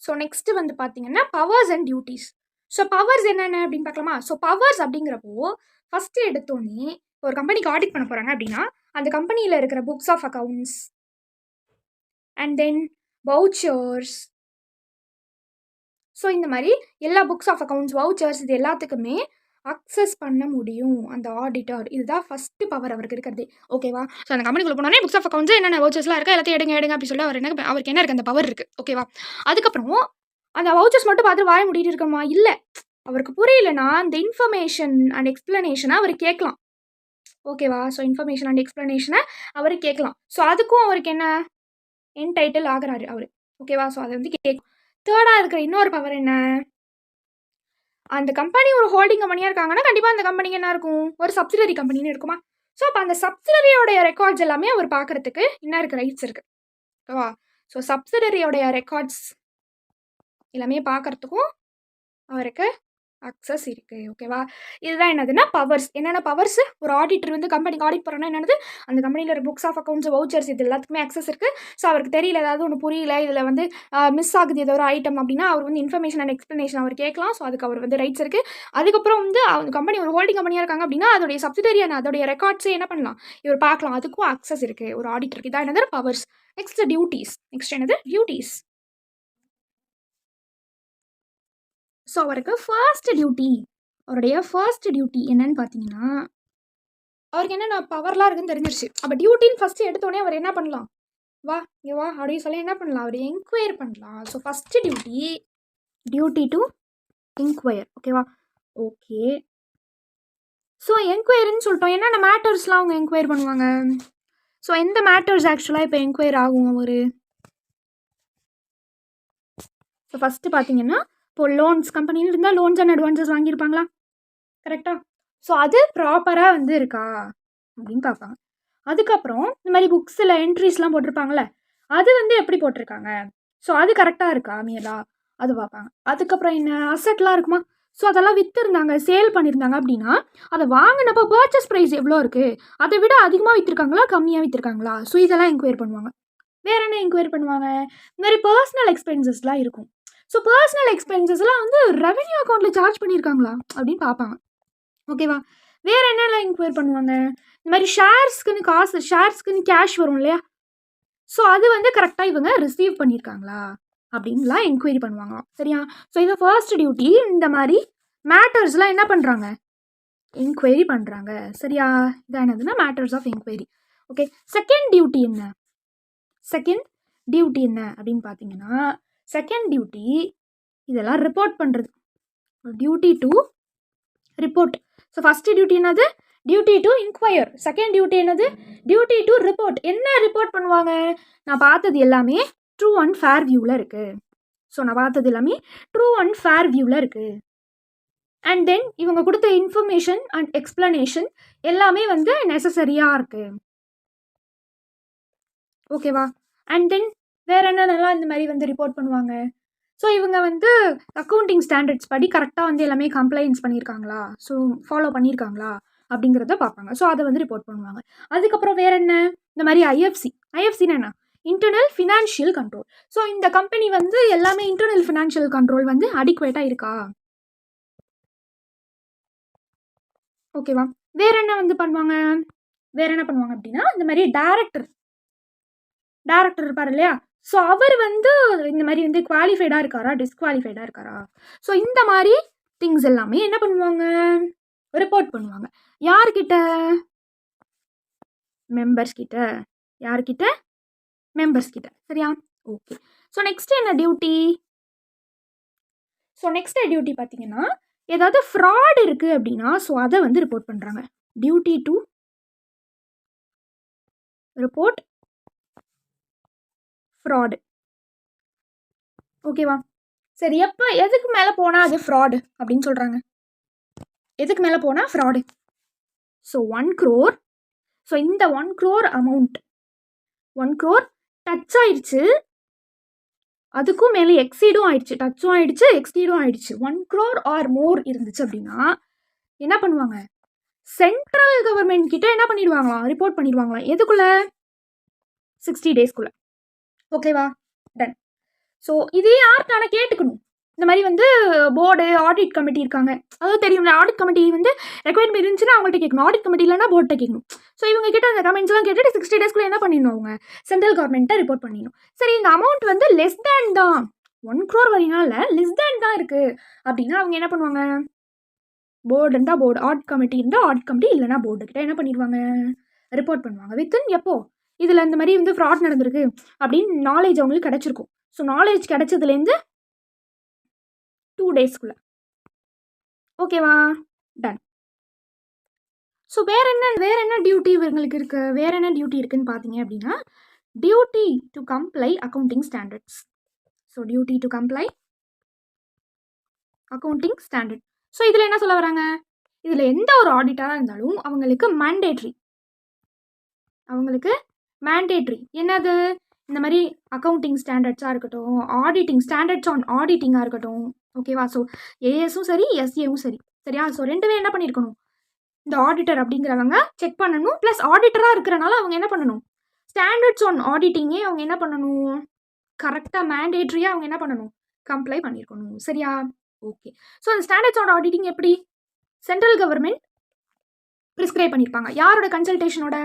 ஸோ நெக்ஸ்ட்டு வந்து பார்த்தீங்கன்னா powers and duties. So powers என்னென்ன அப்படின்னு பார்க்கலாமா? ஸோ பவர்ஸ் அப்படிங்கிறப்போ ஃபஸ்ட்டு எடுத்தோன்னே ஒரு கம்பெனிக்கு ஆடிட் பண்ண போகிறாங்க அப்படின்னா அந்த கம்பெனியில் இருக்கிற books of accounts and then vouchers, so இந்த மாதிரி எல்லா புக்ஸ் ஆஃப் அக்கௌண்ட்ஸ் வவுச்சர்ஸ் இது எல்லாத்துக்குமே அக்சஸ் பண்ண முடியும் அந்த ஆடிட்டர். இதுதான் ஃபஸ்ட்டு பவர் அவருக்கு இருக்கிறது. ஓகேவா? ஸோ அந்த கம்பெனிக்குள்ளே போனோன்னே புக்ஸ் ஆஃப் அக்கௌண்ட்ஸ் என்னென்ன வவுச்சர்ஸ்லாம் இருக்குது எல்லாத்தையும் எடுங்க அப்படி சொல்லி அவருக்கு என்ன இருக்குது, அந்த பவர் இருக்குது. ஓகேவா? அதுக்கப்புறம் அந்த வவுச்சர்ஸ் மட்டும் பார்த்து வாய முடிட்டு இருக்கமா? இல்லை, அவருக்கு புரியலன்னா அந்த இன்ஃபர்மேஷன் அண்ட் எக்ஸ்பிளனேஷனை அவர் கேட்கலாம். ஓகேவா? ஸோ இன்ஃபர்மேஷன் அண்ட் எக்ஸ்பிளனேஷனை அவர் கேட்கலாம். ஸோ அதுக்கும் அவருக்கு என்ன என்டைட்டில் ஆகிறாரு அவர். ஓகேவா? ஸோ அதை வந்து கேட்கும். தேர்டாக இருக்கிற இன்னொரு பவர் என்ன, அந்த கம்பெனி ஒரு ஹோல்டிங் கம்பெனியாக இருக்காங்கன்னா கண்டிப்பாக அந்த கம்பெனிக்கு என்ன இருக்கும், ஒரு சப்சிடரி கம்பெனின்னு இருக்குமா? ஸோ அப்போ அந்த சப்சிடரியோடைய ரெக்கார்ட்ஸ் எல்லாமே அவர் பார்க்குறதுக்கு என்ன இருக்குது, ரைட்ஸ் இருக்குது. ஓகேவா? ஸோ சப்சிடரியோடைய ரெக்கார்ட்ஸ் எல்லாமே பார்க்குறதுக்கும் அவருக்கு அக்சஸ் இருக்குது. ஓகேவா? இதுதான் என்னதுன்னா பவர்ஸ். என்னென்ன பவர்ஸ், ஒரு ஆடிட்டர் வந்து கம்பெனிக்கு ஆடிட் பண்ணுறோன்னா என்னது, அந்த கம்பெனியில் ஒரு புக்ஸ் ஆஃப் அக்கௌண்ட்ஸ் வவுச்சர்ஸ் இது எல்லாத்துக்குமே அக்சஸ் இருக்குது. ஸோ அவருக்கு தெரியல, ஏதாவது ஒன்று புரியல, இதில் வந்து மிஸ் ஆகுது ஏதோ ஒரு ஐட்டம் அப்படின்னா அவர் வந்து இன்ஃபர்மேஷன் அண்ட் எக்ஸ்ப்ளனேஷன் அவர் கேட்கலாம். ஸோ அதுக்கு அவர் வந்து ரைட்ஸ் இருக்குது. அதுக்கப்புறம் வந்து அவங்க கம்பெனி ஒரு ஹோல்டிங் கம்பெனியாக இருக்காங்க அப்படின்னா அதோடைய சப்சிடரி அண்ட் அதோடைய ரெக்கார்ட்ஸே என்ன பண்ணலாம், இவர் பார்க்கலாம். அதுக்கும் அக்சஸ் இருக்குது ஒரு ஆடிட்டருக்கு. இதான் என்னது பவர்ஸ். Next duties. நெக்ஸ்ட் என்னது டியூட்டிஸ். ஸோ அவருக்கு அவருடைய ஃபர்ஸ்ட் டியூட்டி என்னன்னு பார்த்தீங்கன்னா அவருக்கு என்னென்ன பவர்லாம் இருக்குன்னு தெரிஞ்சிருச்சு. அப்போ டியூட்டின்னு ஃபஸ்ட்டு எடுத்தோடனே அவர் என்ன பண்ணலாம், வா இங்கே வா அப்படின்னு சொல்லி என்ன பண்ணலாம், அவர் என்கொயர் பண்ணலாம். So first duty to enquire. ஓகேவா? ஓகே. ஸோ என்கொயரின்னு சொல்லிட்டோம். என்னென்ன மேட்டர்ஸ்லாம் அவங்க என்கொயர் பண்ணுவாங்க, ஸோ எந்த மேட்டர்ஸ் ஆக்சுவலாக இப்போ என்கொயர் ஆகும் அவர். ஸோ ஃபஸ்ட்டு பார்த்தீங்கன்னா இப்போ லோன்ஸ் கம்பெனியில் இருந்தால் லோன்ஸ் அண்ட் அட்வான்ஸஸ் வாங்கியிருப்பாங்களா? கரெக்டாக? ஸோ அது ப்ராப்பராக வந்து இருக்கா அப்படின்னு பார்ப்பாங்க. அதுக்கப்புறம் இந்த மாதிரி புக்ஸில் என்ட்ரிஸ்லாம் போட்டிருப்பாங்களே அது வந்து எப்படி போட்டிருக்காங்க, ஸோ அது கரெக்டாக இருக்கா மீலா, அது பார்ப்பாங்க. அதுக்கப்புறம் என்ன அசட்லாம் இருக்குமா, ஸோ அதெல்லாம் விற்றுருந்தாங்க, சேல் பண்ணியிருந்தாங்க அப்படின்னா அதை வாங்கினப்போ பர்ச்சேஸ் ப்ரைஸ் எவ்வளோ இருக்குது, அதை விட அதிகமாக விற்றுருக்காங்களா கம்மியாக விற்றுருக்காங்களா, ஸோ இதெல்லாம் என்கொயர் பண்ணுவாங்க. வேறு என்ன என்கொயர் பண்ணுவாங்க, இந்த மாதிரி பர்சனல் எக்ஸ்பென்சஸ்லாம் இருக்கும். ஸோ பர்சனல் எக்ஸ்பென்சஸ்லாம் வந்து ரெவென்யூ அக்கௌண்ட்டில் சார்ஜ் பண்ணியிருக்காங்களா அப்படின்னு பார்ப்பாங்க. ஓகேவா? வேறு என்னெல்லாம் என்கொயரி பண்ணுவாங்க? இந்த மாதிரி ஷேர்ஸ்க்குன்னு கேஷ் வரும் இல்லையா? ஸோ அது வந்து கரெக்டாக இவங்க ரிசீவ் பண்ணியிருக்காங்களா அப்படின்லாம் என்கொயரி பண்ணுவாங்க. சரியா? ஸோ இது ஃபர்ஸ்ட் டியூட்டி. இந்த மாதிரி மேட்டர்ஸ்லாம் என்ன பண்ணுறாங்க? என்கொயரி பண்ணுறாங்க. சரியா? இதான் என்னதுன்னா matters of enquiry. Okay, second duty என்ன அப்படின்னு பார்த்தீங்கன்னா, செகண்ட் டியூட்டி இதெல்லாம் ரிப்போர்ட் பண்ணுறது. Duty to report. So first duty என்னது? Duty to enquire. Second duty என்னது? Duty to report. என்ன ரிப்போர்ட் பண்ணுவாங்க? நான் பார்த்தது எல்லாமே ட்ரூ அண்ட் ஃபேர் வியூவில் இருக்குது. அண்ட் தென் இவங்க கொடுத்த இன்ஃபர்மேஷன் அண்ட் எக்ஸ்பிளனேஷன் எல்லாமே வந்து நெசசரியாக இருக்குது. ஓகேவா? அண்ட் தென் வேறு என்னென்னலாம் இந்த மாதிரி வந்து ரிப்போர்ட் பண்ணுவாங்க? ஸோ இவங்க வந்து அக்கௌண்டிங் ஸ்டாண்டர்ட்ஸ் படி கரெக்டாக வந்து எல்லாமே கம்ப்ளைண்ட்ஸ் பண்ணியிருக்காங்களா, ஸோ ஃபாலோ பண்ணியிருக்காங்களா அப்படிங்கிறத பார்ப்பாங்க. ஸோ அதை வந்து ரிப்போர்ட் பண்ணுவாங்க. அதுக்கப்புறம் வேறு என்ன? இந்த மாதிரி ஐஎஃப்சின்னு என்ன? Internal financial control. ஸோ இந்த கம்பெனி வந்து எல்லாமே இன்டர்னல் ஃபினான்ஷியல் கண்ட்ரோல் வந்து அடிக்குவேட்டாக இருக்கா? ஓகேவா? வேறு என்ன வந்து பண்ணுவாங்க? அப்படின்னா இந்த மாதிரி டேரக்டர் இருப்பார் இல்லையா? ஸோ அவர் வந்து இந்த மாதிரி வந்து குவாலிஃபைடாக இருக்காரா, டிஸ்குவாலிஃபைடாக இருக்காரா? ஸோ இந்த மாதிரி திங்ஸ் எல்லாமே என்ன பண்ணுவாங்க? ரிப்போர்ட் பண்ணுவாங்க. யார்கிட்ட? மெம்பர்ஸ் கிட்ட. யார்கிட்ட? மெம்பர்ஸ் கிட்ட. சரியா? ஓகே. ஸோ நெக்ஸ்ட் என்ன டியூட்டி? பார்த்தீங்கன்னா ஏதாவது ஃப்ராட் இருக்குது அப்படின்னா ஸோ அதை வந்து ரிப்போர்ட் பண்ணுறாங்க. Duty to report fraud. ஓகேவா? சரி, எப்போ எதுக்கு மேலே போனால் அது ஃப்ராடு அப்படின்னு சொல்கிறாங்க? எதுக்கு மேலே போனால் ஃப்ராடு? So 1 crore. ஸோ இந்த 1 crore அமௌண்ட் 1 crore டச் ஆயிடுச்சு, அதுக்கும் மேலே எக்ஸீடும் ஆயிடுச்சு, டச்சும் ஆயிடுச்சு, எக்ஸீடும் ஆயிடுச்சு, 1 crore ஆர் மோர் இருந்துச்சு அப்படின்னா என்ன பண்ணுவாங்க? சென்ட்ரல் கவர்மெண்ட் கிட்ட என்ன பண்ணிடுவாங்களாம்? ரிப்போர்ட் பண்ணிடுவாங்களாம். எதுக்குள்ள? 60 daysக்குள்ள. ஓகேவா? டன். ஸோ இதே யார்கிட்ட கேட்டுக்கணும்? இந்த மாதிரி வந்து போர்டு ஆடிட் கமிட்டி இருக்காங்க, அதாவது தெரியும். ஆடிட் கமிட்டி வந்து ரெக்வயர்மெண்ட் இருந்துச்சுன்னா அவங்கள்ட்ட கேட்கணும், ஆடிட் கமிட்டி இல்லைன்னா போர்ட்டை கேட்கணும். ஸோ இவங்க கிட்ட அந்த கமெண்ட்ஸ்லாம் கேட்டுட்டு 60 daysக்குள்ள என்ன பண்ணிடணும்? அவங்க சென்ட்ரல் கவர்மெண்ட்டை ரிப்போர்ட் பண்ணிடணும். சரி, இந்த அமௌண்ட் வந்து லெஸ் தேன் தான், 1 crore வரையினால லெஸ் தேன் தான் இருக்குது அப்படின்னா அவங்க என்ன பண்ணுவாங்க? போர்டு இருந்தால் போர்டு, ஆடிட் கமிட்டி இருந்தால் ஆடிட் கமிட்டி, இல்லைனா போர்டு கிட்ட என்ன பண்ணிடுவாங்க? ரிப்போர்ட் பண்ணுவாங்க. வித்தின் எப்போ? இதில் இந்த மாதிரி வந்து ஃப்ராட் நடந்திருக்கு அப்படின்னு நாலேஜ் அவங்களுக்கு கிடச்சிருக்கும். ஸோ நாலேஜ் கிடைச்சதுலேருந்து 2 daysக்குள்ள. ஓகேவா? டன். ஸோ வேற என்ன டியூட்டி இவங்களுக்கு இருக்கு? வேற என்ன டியூட்டி இருக்குன்னு பார்த்தீங்க அப்படின்னா duty to comply accounting standards. So duty to comply accounting standard. So இதில் என்ன சொல்ல வராங்க? இதில் எந்த ஒரு ஆடிட்டராக இருந்தாலும் அவங்களுக்கு மேண்டேட்ரி என்னது? இந்த மாதிரி அக்கௌண்டிங் ஸ்டாண்டர்ட்ஸாக இருக்கட்டும், ஆடிட்டிங் ஸ்டாண்டர்ட்ஸ் ஆன் ஆடிட்டிங்காக இருக்கட்டும். ஓகேவா? ஸோ ஏஎஸும் சரி, எஸ்ஏவும் சரி. சரியா? ஸோ ரெண்டுமே என்ன பண்ணியிருக்கணும்? இந்த ஆடிட்டர் அப்படிங்கிறவங்க செக் பண்ணணும். ப்ளஸ் ஆடிட்டராக இருக்கிறனால அவங்க என்ன பண்ணணும்? ஸ்டாண்டர்ட்ஸ் ஆன் ஆடிட்டிங்கே அவங்க என்ன பண்ணணும்? கரெக்டாக மேண்டேட்ரியாக அவங்க என்ன பண்ணணும்? கம்ப்ளை பண்ணியிருக்கணும். சரியா? ஓகே. ஸோ அந்த ஸ்டாண்டர்ட்ஸ் ஆன் ஆடிட்டிங் எப்படி? சென்ட்ரல் கவர்மெண்ட் ப்ரிஸ்கிரைப் பண்ணியிருப்பாங்க. யாரோட கன்சல்டேஷனோட?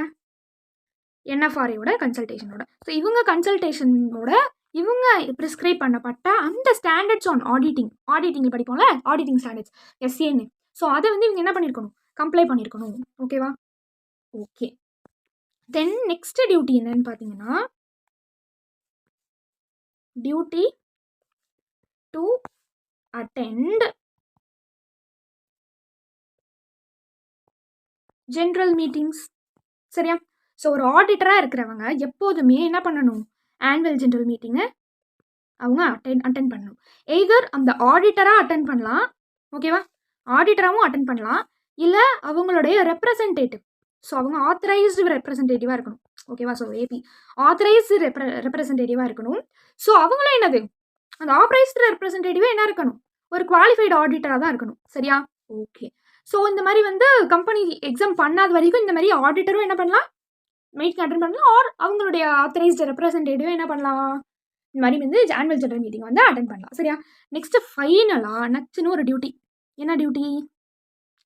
என்எஃப்ஆர்ஏயோட கன்சல்டேஷனோட. ஸோ இவங்க கன்சல்டேஷனோட இவங்க ப்ரிஸ்கிரைப் பண்ணப்பட்ட அந்த ஸ்டாண்டர்ட்ஸ் ஆன் ஆடிட்டிங் படிப்போம்ல, ஆடிட்டிங் ஸ்டாண்டர்ட்ஸ் எஸ்ஏன்னு. ஸோ அதை வந்து இவங்க என்ன பண்ணியிருக்கணும்? கம்ப்ளை பண்ணியிருக்கணும். ஓகேவா? ஓகே. தென் நெக்ஸ்ட் டியூட்டி என்னன்னு பார்த்தீங்கன்னா duty to attend general meetings. சரியா? ஸோ ஒரு ஆடிட்டராக இருக்கிறவங்க எப்போதுமே என்ன பண்ணணும்? ஆனுவல் ஜென்ரல் மீட்டிங்கை அவங்க அட்டென்ட் பண்ணணும். எய்தர் அந்த ஆடிட்டராக அட்டென்ட் பண்ணலாம், ஓகேவா? ஆடிட்டராகவும் அட்டென்ட் பண்ணலாம், இல்லை அவங்களுடைய ரெப்ரசன்டேட்டிவ். ஸோ அவங்க ஆத்தரைஸ்டு ரெப்ரசன்டேட்டிவாக இருக்கணும். ஓகேவா? ஸோ ஏபி ஆத்தரைஸ்டு ரெப்ரசன்டேட்டிவாக இருக்கணும். ஸோ அவங்களும் என்னது? அந்த ஆத்தரைஸ்டு ரெப்ரசன்டேட்டிவே என்ன இருக்கணும்? ஒரு குவாலிஃபைடு ஆடிட்டராக தான் இருக்கணும். சரியா? ஓகே. ஸோ இந்த மாதிரி வந்து கம்பெனி எக்ஸாம் பண்ணாத வரைக்கும் இந்த மாதிரி ஆடிட்டரும் என்ன பண்ணலாம்? மீட்டிங் அட்டென்ட் பண்ணலாம். ஆர் அவங்களுடைய ஆத்தரைஸ்டு ரெப்ரசன்டேட்டிவ் என்ன பண்ணலாம்? இந்த மாதிரி வந்து ஆனுவல் ஜெனரல் மீட்டிங் வந்து அட்டென்ட் பண்ணலாம். சரியா? நெக்ஸ்ட் ஃபைனலாக நச்சுன்னு ஒரு டியூட்டி. என்ன டியூட்டி?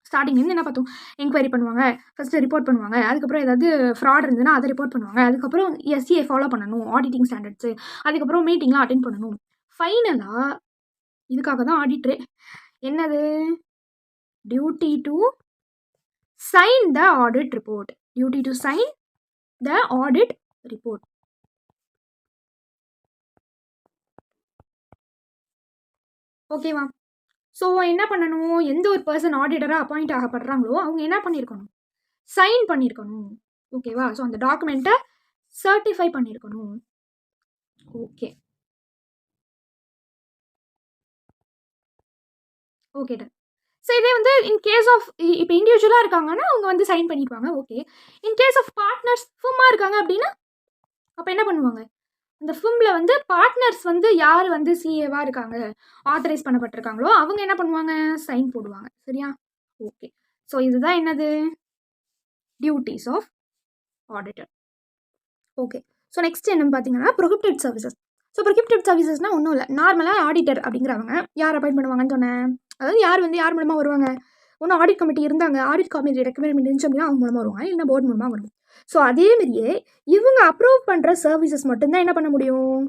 ஸ்டார்டிங்லேருந்து என்ன பார்த்தோம், என்கொயரி பண்ணுவாங்க, ஃபஸ்ட்டு ரிப்போர்ட் பண்ணுவாங்க, அதுக்கப்புறம் ஏதாவது ஃப்ராட் இருந்ததுன்னா அதை ரிப்போர்ட் பண்ணுவாங்க, அதுக்கப்புறம் எஸ்சிஏ ஃபாலோ பண்ணணும், ஆடிட்டிங் ஸ்டாண்டர்ட்ஸு, அதுக்கப்புறம் மீட்டிங்லாம் அட்டென்ட் பண்ணணும். ஃபைனலாக இதுக்காக தான் ஆடிட்ரு. என்னது? Duty to sign the audit report. Duty to sign the audit report. ஓகேவா? ஸோ என்ன பண்ணணும், எந்த ஒரு பர்சன் ஆடிட்டராக அப்பாயிண்ட் ஆகப்படுறாங்களோ அவங்க என்ன பண்ணியிருக்கணும், சைன் பண்ணியிருக்கணும். ஓகேவா? ஸோ அந்த டாக்குமெண்ட்டை சர்டிஃபை பண்ணியிருக்கணும். Okay okay done. ஸோ இதே வந்து இன் கேஸ் ஆஃப் இப்போ இண்டிவிஜுவலாக இருக்காங்கன்னா அவங்க வந்து சைன் பண்ணிப்பாங்க. Okay. In case of partners ஃபிம்மாக இருக்காங்க அப்படின்னா அப்போ என்ன பண்ணுவாங்க, அந்த ஃபிம்மில் வந்து பார்ட்னர்ஸ் வந்து யார் வந்து சிஏவாக இருக்காங்க, ஆத்தரைஸ் பண்ணப்பட்டிருக்காங்களோ அவங்க என்ன பண்ணுவாங்க, சைன் போடுவாங்க. சரியா? ஓகே. ஸோ இதுதான் என்னது, duties of auditor. Okay. So next என்னன்னு பார்த்தீங்கன்னா ப்ரொஹிபிட்டட் சர்வீசஸ். ஸோ ப்ரொஹிபிட்டட் சர்வீசஸ்னால் ஒன்றும் இல்லை, நார்மலாக ஆடிட்டர் அப்படிங்கிறவங்க யார் அப்பாயிண்ட் பண்ணுவாங்கன்னு சொன்னேன், அதாவது யார் வந்து யார் மூலமாக வருவாங்க, ஒன்று ஆடிட் கமிட்டி இருந்தாங்க, ஆடிட் கமிட்டி ரெக்கமெண்ட் இருந்துச்சு அப்படின்னா அவங்க மூலமாக வருவாங்க, இல்லைன்னா போர்டு மூலமாக வரும். ஸோ அதேமாரியே இவங்க அப்ரூவ் பண்ணுற சர்வீசஸ் மட்டும்தான் என்ன பண்ண முடியும்,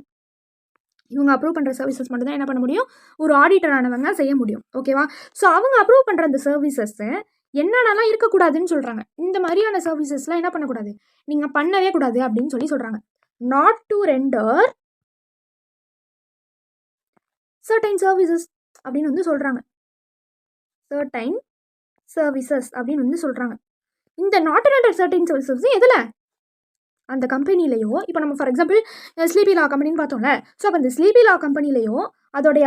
இவங்க அப்ரூவ் பண்ணுற சர்வீசஸ் மட்டும்தான் என்ன பண்ண முடியும், ஒரு ஆடிட்டரானவங்க செய்ய முடியும். ஓகேவா? ஸோ அவங்க அப்ரூவ் பண்ணுற அந்த சர்வீசஸை என்னென்னலாம் இருக்கக்கூடாதுன்னு சொல்கிறாங்க, இந்த மாதிரியான சர்வீசஸ்லாம் என்ன பண்ணக்கூடாது, நீங்கள் பண்ணவே கூடாது அப்படின்னு சொல்கிறாங்க. Not to render certain services அப்படின்னு வந்து சொல்கிறாங்க. சர்டைன் சர்வீசஸ் அப்படின்னு வந்து சொல்கிறாங்க. இந்த not to render certain services எதில், அந்த கம்பெனிலேயோ, இப்போ நம்ம ஃபார் எக்ஸாம்பிள் ஸ்லீபி லா கம்பெனின்னு பார்த்தோம்ல, ஸோ அப்போ அந்த ஸ்லீபி லா கம்பெனிலேயோ அதோடைய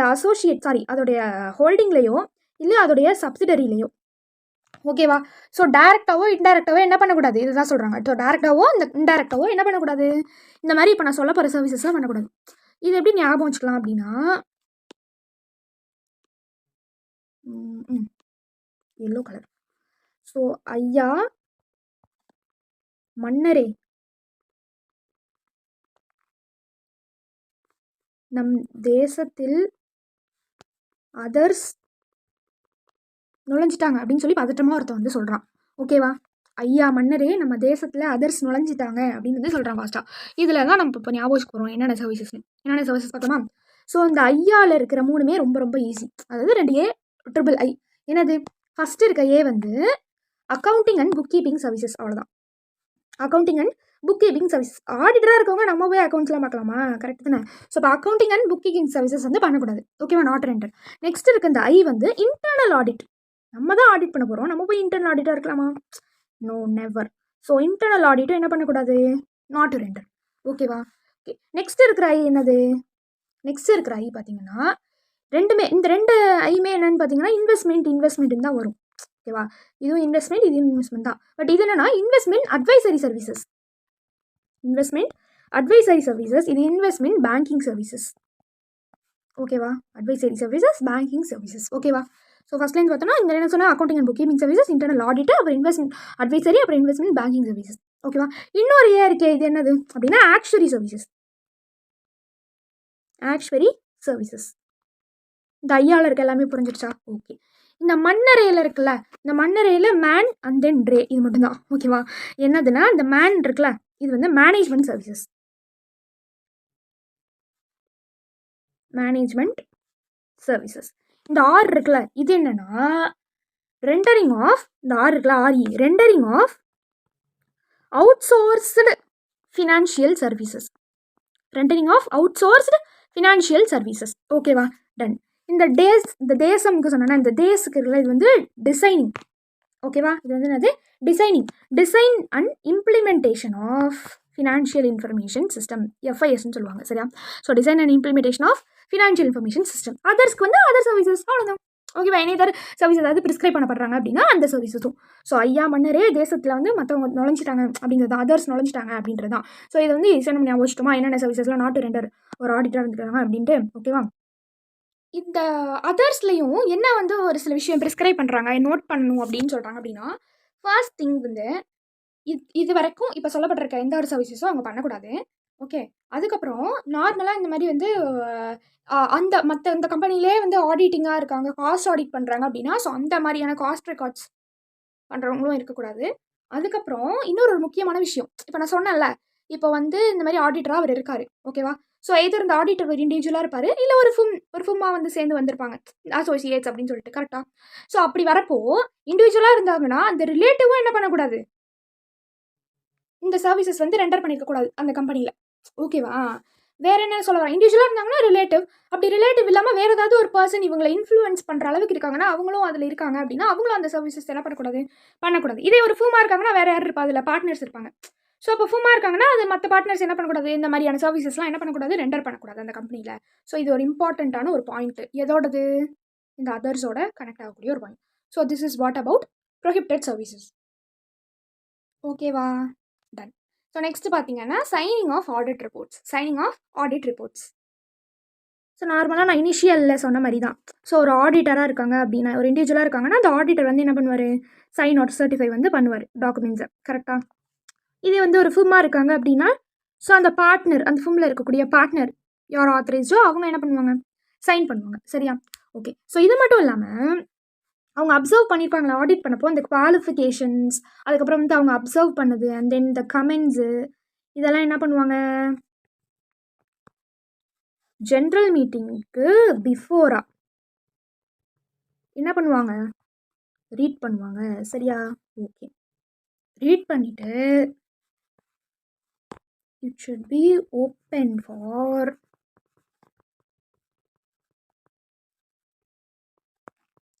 அதோடைய ஹோல்டிங்லேயோ இல்லை அதோடைய சப்சிடரியிலையோ. ஓகேவா? ஸோ டேரெக்டாவோ இன்டெரக்டாவோ என்ன பண்ணக்கூடாது, இதுதான் சொல்கிறாங்க. ஸோ டேரெக்டாவோ இந்த இன்டெரக்டாவோ என்ன பண்ணக்கூடாது, இந்த மாதிரி இப்போ நான் சொல்ல போகிற சர்வீசஸ்லாம் பண்ணக்கூடாது. இது எப்படி ஞாபகம் வச்சுக்கலாம் அப்படின்னா, எல்லோ கலர். ஸோ ஐயா மன்னரே, நம் தேசத்தில் அதர்ஸ் நுழைஞ்சிட்டாங்க அப்படின்னு சொல்லி பதட்டமாக ஒருத்தன் வந்து சொல்கிறான். ஓகேவா? ஐயா மன்னரே, நம்ம தேசத்தில் அதர்ஸ் நுழைஞ்சிட்டாங்க அப்படின்னு வந்து சொல்கிறான் ஃபாஸ்ட்டாக. இதில் தான் நம்ம இப்போ ஞாபகம் போகிறோம் என்னென்ன சர்வீசஸ் பார்த்தோமா. ஸோ இந்த ஐயாவில் இருக்கிற மூணுமே ரொம்ப ரொம்ப ஈஸி, அதாவது 2 ஏ ட்ரிபிள் ஐ. என்னது, ஃபஸ்ட்டு இருக்க ஏ வந்து accounting and book keeping services. அவ்வளோதான், accounting and book keeping services. ஆடிட்டராக இருக்கவங்க நம்ம போய் அக்கௌண்ட்ஸ்லாம் பார்க்கலாமா, கரெக்ட் தானே. ஸோ இப்போ accounting and book keeping services வந்து பண்ணக்கூடாது. ஓகேவா? Not render. நெக்ஸ்ட் இருக்க இந்த ஐ வந்து இன்டர்னல் ஆடிட். நம்ம தான் ஆடிட் பண்ண போகிறோம், நம்ம போய் இன்டர்னல் ஆடிட்டாக இருக்கலாமா, நோ நெவர். ஸோ இன்டர்னல் ஆடிட்டும் என்ன பண்ணக்கூடாது, நாட் ரெண்டர். ஓகேவா? ஓகே. நெக்ஸ்ட் இருக்கிற ஐ என்னது, நெக்ஸ்ட் இருக்கிற ஐ பார்த்தீங்கன்னா ரெண்டுமே, இந்த 2 ஐமே என்னன்னு பார்த்தீங்கன்னா இன்வெஸ்ட்மெண்ட் தான் வரும். ஓகேவா? இதுவும் இன்வெஸ்ட்மெண்ட், இது இன்வெஸ்ட்மெண்ட் தான். பட் இது என்னன்னா investment advisory services. Investment advisory services, இது இன்வெஸ்ட்மெண்ட் பேங்கிங் சர்வீசஸ். ஓகேவா? Advisory services, banking services. ஓகேவா? ஸோ ஃபஸ்ட் லைன் பார்த்தோன்னா இந்த என்ன சொன்னால் accounting and book keeping services, internal auditor, அப்புறம் இன்வெஸ்ட்மெண்ட் அட்வைசரி, அப்புறம் இன்வெஸ்ட்மெண்ட் பேங்கிங் சர்வீசஸ். ஓகேவா? இன்னொரு ஏ இருக்கே, இது என்னது அப்படின்னா ஆக்சுவரி சர்வீசஸ். Actuary services. இந்த ஐயாவில் இருக்க எல்லாமே புரிஞ்சிருச்சா? ஓகே. இந்த மண்ணறையில் இருக்குல்ல, இந்த மண்ணறையில் மேன் அண்ட் தென் ட்ரே, இது மட்டும்தான். ஓகேவா? என்னதுன்னா இந்த மேன் இருக்குல்ல, இது வந்து மேனேஜ்மெண்ட் சர்வீசஸ். Management services. இந்த ஆர் இருக்குல்ல, இது என்னன்னா ரெண்டரிங் ஆஃப், இந்த ஆர் இருக்குல்ல R E, rendering of outsourced financial services. Rendering of outsourced financial services. ஓகேவா? டன். இந்த தேசம்க்கு சொன்னா இந்த தேசுக்கு இருக்குல்ல, இது வந்து டிசைனிங். ஓகேவா? இது வந்து என்னது, design and implementation of financial information system, எஃப்ஐஎஸ்ன்னு சொல்லுவாங்க. சரியா? So design and implementation of financial information system. அதர்ஸ்க்கு வந்து அதர் சர்வீசஸ். அவ்வளோதான். ஓகேவா? எனி அதர் சர்வீஸ் ஏதாவது ப்ரிஸ்கிரைப் பண்ணப்படுறாங்க அப்படின்னா அந்த சர்வீசஸும். ஸோ ஐயா மன்னரே, தேசத்தில் வந்து மற்றவங்க நுழைஞ்சிட்டாங்க அப்படிங்கிறது, அதர்ஸ் நுழைஞ்சிட்டாங்க அப்படின்றது தான். ஸோ இது வந்து ஈஸியாக நம்ம ஞாபகம் வச்சுட்டோமா, என்னென்ன சர்வீசஸ்லாம் நாட் ரெண்டர் ஒரு ஆடிட்டர் இருந்துருக்காங்க அப்படின்ட்டு. ஓகேவா? இந்த அதர்ஸ்லையும் என்ன வந்து ஒரு சில விஷயம் ப்ரிஸ்கிரைப் பண்ணுறாங்க, நோட் பண்ணணும் அப்படின்னு சொல்கிறாங்க அப்படின்னா, ஃபர்ஸ்ட் திங் வந்து இது வரைக்கும் இப்போ சொல்லப்பட்டிருக்க எந்த ஒரு சர்வீசஸும் அவங்க பண்ணக்கூடாது. ஓகே. அதுக்கப்புறம் நார்மலாக இந்த மாதிரி வந்து அந்த மற்ற இந்த கம்பெனிலே வந்து ஆடிட்டிங்காக இருக்காங்க, காஸ்ட் ஆடிட் பண்ணுறாங்க அப்படின்னா, ஸோ அந்த மாதிரியான காஸ்ட் ரெக்கார்ட்ஸ் பண்ணுறவங்களும் இருக்கக்கூடாது. அதுக்கப்புறம் இன்னொரு ஒரு முக்கியமான விஷயம், இப்போ நான் சொன்னேன்ல, இப்போ வந்து இந்த மாதிரி ஆடிட்டராக அவர் இருக்காரு, ஓகேவா? ஸோ எதர் இந்த ஆடிட்டர் ஒரு இண்டிவிஜுவலாக இருப்பார், இல்லை ஒரு ஃபும்மா வந்து சேர்ந்து வந்திருப்பாங்க, அசோசியேட்ஸ் அப்படின்னு சொல்லிட்டு, கரெக்டாக? ஸோ அப்படி வரப்போ இண்டிவிஜுவலாக இருந்தாங்கன்னா அந்த ரிலேட்டிவும் என்ன பண்ணக்கூடாது, இந்த சர்வீசஸ் வந்து ரெண்டர் பண்ணியிருக்கக்கூடாது அந்த கம்பெனியில், ஓகேவா? வேற என்ன சொல்ல வரேன், இண்டிவிஜுவலாக இருந்தாங்கன்னா ரிலேட்டிவ், அப்படி ரிலேட்டிவ் இல்லாமல் வேறு ஏதாவது ஒரு பர்சன் இவங்களை இன்ஃப்ளூயன்ஸ் பண்ணுற அளவுக்கு இருக்காங்கன்னா, அவங்களும் அதில் இருக்காங்க அப்படின்னா அவங்களும் அந்த சர்வீசஸ் என்ன பண்ணக்கூடாது. இதே ஒரு ஃபூமா இருக்காங்கன்னா வேறு யார் இருப்பா, அதில் பார்ட்னர்ஸ் இருப்பாங்க. ஸோ அப்போ ஃபூமா இருக்காங்கன்னா அது மற்ற பார்ட்னர்ஸ் என்ன பண்ணக்கூடாது, இந்த மாதிரியான சர்வீசஸ்லாம் என்ன பண்ணக்கூடாது, ரெண்டர் பண்ணக்கூடாது அந்த கம்பெனியில். ஸோ இது ஒரு இம்பார்ட்டண்ட்டான ஒரு பாயிண்ட், எதோடது, இந்த அதர்ஸோட கனெக்ட் ஆகக்கூடிய ஒரு point. So this is what about prohibited services, ஓகேவா? டன். ஸோ நெக்ஸ்ட் பார்த்தீங்கன்னா signing off audit reports. So நார்மலாக நான் இனிஷியலில் சொன்ன மாதிரி தான். ஸோ ஒரு ஆடிட்டராக இருக்காங்க அப்படின்னா, ஒரு இண்டிவிஜுவலாக இருக்காங்கன்னா அந்த ஆடிட்டர் வந்து என்ன பண்ணுவார், சைன் ஆர் சர்டிஃபை வந்து பண்ணுவார் டாக்குமெண்ட்ஸை, கரெக்டாக? இதே வந்து ஒரு ஃபிம்மாக இருக்காங்க அப்படின்னா, ஸோ அந்த பார்ட்னர், அந்த ஃபிம்மில் இருக்கக்கூடிய பார்ட்னர் யார் ஆத்தரைஸ்டோ அவங்க என்ன பண்ணுவாங்க, சைன் பண்ணுவாங்க, சரியா? ஓகே. ஸோ இது மட்டும் இல்லாமல் அவங்க அப்சர்வ் பண்ணியிருப்பாங்களா ஆடிட் பண்ணப்போ அந்த குவாலிஃபிகேஷன்ஸ், அதுக்கப்புறம் வந்து அவங்க அப்சர்வ் பண்ணது, அண்ட் தென் இந்த கமெண்ட்ஸு, இதெல்லாம் என்ன பண்ணுவாங்க, ஜென்ரல் மீட்டிங்க்கு பிஃபோரா என்ன பண்ணுவாங்க, ரீட் பண்ணுவாங்க, சரியா? ஓகே. ரீட் பண்ணிட்டு it should be open for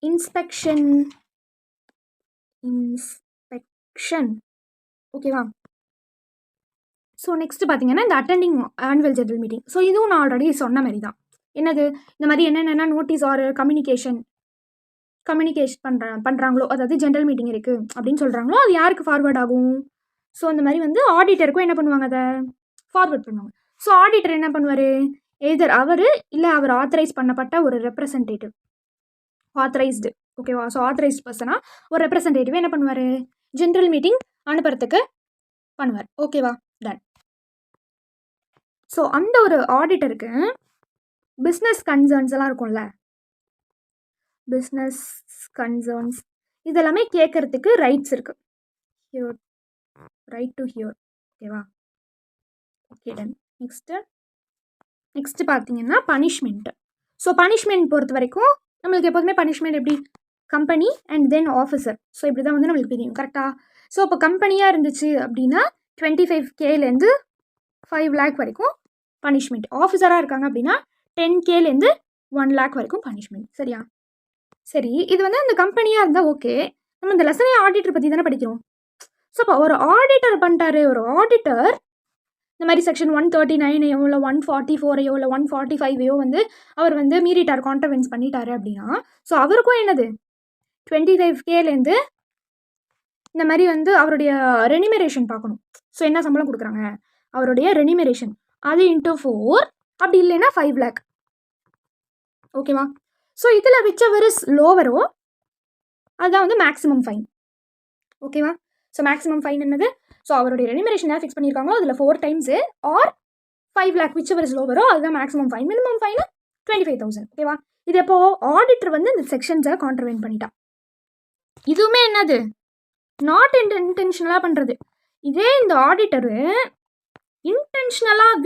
inspection, ஓகேவா? ஸோ நெக்ஸ்ட் பார்த்தீங்கன்னா இந்த attending annual general meeting. So இதுவும் நான் ஆல்ரெடி சொன்ன மாதிரி தான். என்னது, இந்த மாதிரி என்னென்ன நோட்டீஸ் ஆர் கம்யூனிகேஷன் பண்ணுறாங்களோ, அதாவது ஜென்ரல் மீட்டிங் இருக்குது அப்படின்னு சொல்கிறாங்களோ, அது யாருக்கு ஃபார்வர்ட் ஆகும்? ஸோ இந்த மாதிரி வந்து ஆடிட்டருக்கும் என்ன பண்ணுவாங்க, அதை ஃபார்வர்ட் பண்ணுவாங்க. ஸோ ஆடிட்டர் என்ன பண்ணுவார், எதர் அவர் இல்லை அவர் ஆத்தரைஸ் பண்ணப்பட்ட ஒரு ரெப்ரசன்டேட்டிவ், ஆத்தரைஸ்டு, ஓகேவா? ஸோ ஆத்தரைஸ்ட் பர்சனாக ஒரு ரெப்ரசன்டேட்டிவ் என்ன பண்ணுவார், ஜென்ரல் மீட்டிங் அனுப்புறதுக்கு பண்ணுவார், ஓகேவா? டன். ஸோ அந்த ஒரு ஆடிட்டருக்கு பிஸ்னஸ் கன்சர்ன்ஸ் எல்லாம் இருக்கும்ல, பிஸ்னஸ் கன்சர்ன்ஸ் இதெல்லாமே கேட்கறதுக்கு ரைட்ஸ் இருக்குது, ஹியர், ரைட் டு ஹியர், ஓகேவா? Okay, done. நெக்ஸ்ட்டு பார்த்தீங்கன்னா பனிஷ்மெண்ட். ஸோ பனிஷ்மெண்ட் பொறுத்த வரைக்கும் நம்மளுக்கு எப்போதுமே பனிஷ்மெண்ட் எப்படி, company and then officer, so இப்படி தான் வந்து நம்மளுக்கு தெரியும், கரெக்டாக? ஸோ இப்போ கம்பெனியாக இருந்துச்சு அப்படின்னா 25K $5 lakh வரைக்கும் பனிஷ்மெண்ட், ஆஃபீஸராக இருக்காங்க அப்படின்னா 10K $1 lakh வரைக்கும் பனிஷ்மெண்ட், சரியா? சரி, இது வந்து அந்த கம்பெனியாக இருந்தால் ஓகே, நம்ம இந்த லெசனே ஆடிட்டர் பற்றி தானே படிக்கிறோம். ஸோ இப்போ ஒரு ஆடிட்டர் பண்ணிட்டாரு, ஒரு ஆடிட்டர் இந்த மாதிரி செக்ஷன் 139 இல்லை 144 இல்லை 145 வந்து அவர் வந்து மீறிட்டார், கான்ட்ரவென்ஸ் பண்ணிட்டாரு அப்படின்னா, ஸோ அவருக்கும் என்னது 25K இந்த மாதிரி வந்து அவருடைய ரெனிமரேஷன் பார்க்கணும். ஸோ என்ன சம்பளம் கொடுக்குறாங்க, அவருடைய ரெனிமரேஷன், அது × 4, அப்படி இல்லைன்னா 5 lakh, ஓகேவா? ஸோ இதில் விச்சவர் இஸ் லோவரோ அதுதான் வந்து மேக்ஸிமம் ஃபைன், ஓகேவா? ஸோ மேக்ஸிமம் ஃபைன் என்னது, ஸோ அவருடைய ரெனிமரேஷன் ஏன் ஃபிக்ஸ் பண்ணியிருக்காங்களோ அதில் 4 times or 5 lakh whichever is லோவரோ அதுதான் மேக்ஸிமம் ஃபைன், மினிமம் ஃபைன் 25,000, ஓகேவா? இது எப்போ ஆடிட்டர் வந்து இந்த செக்ஷன்ஸை கான்ட்ரவென்ட் பண்ணிட்டா, இதுவுமே என்னது நாட் இன்டென்ஷனலாக பண்ணுறது. இதே இந்த ஆடிட்டரு இன்டென்ஷனலாக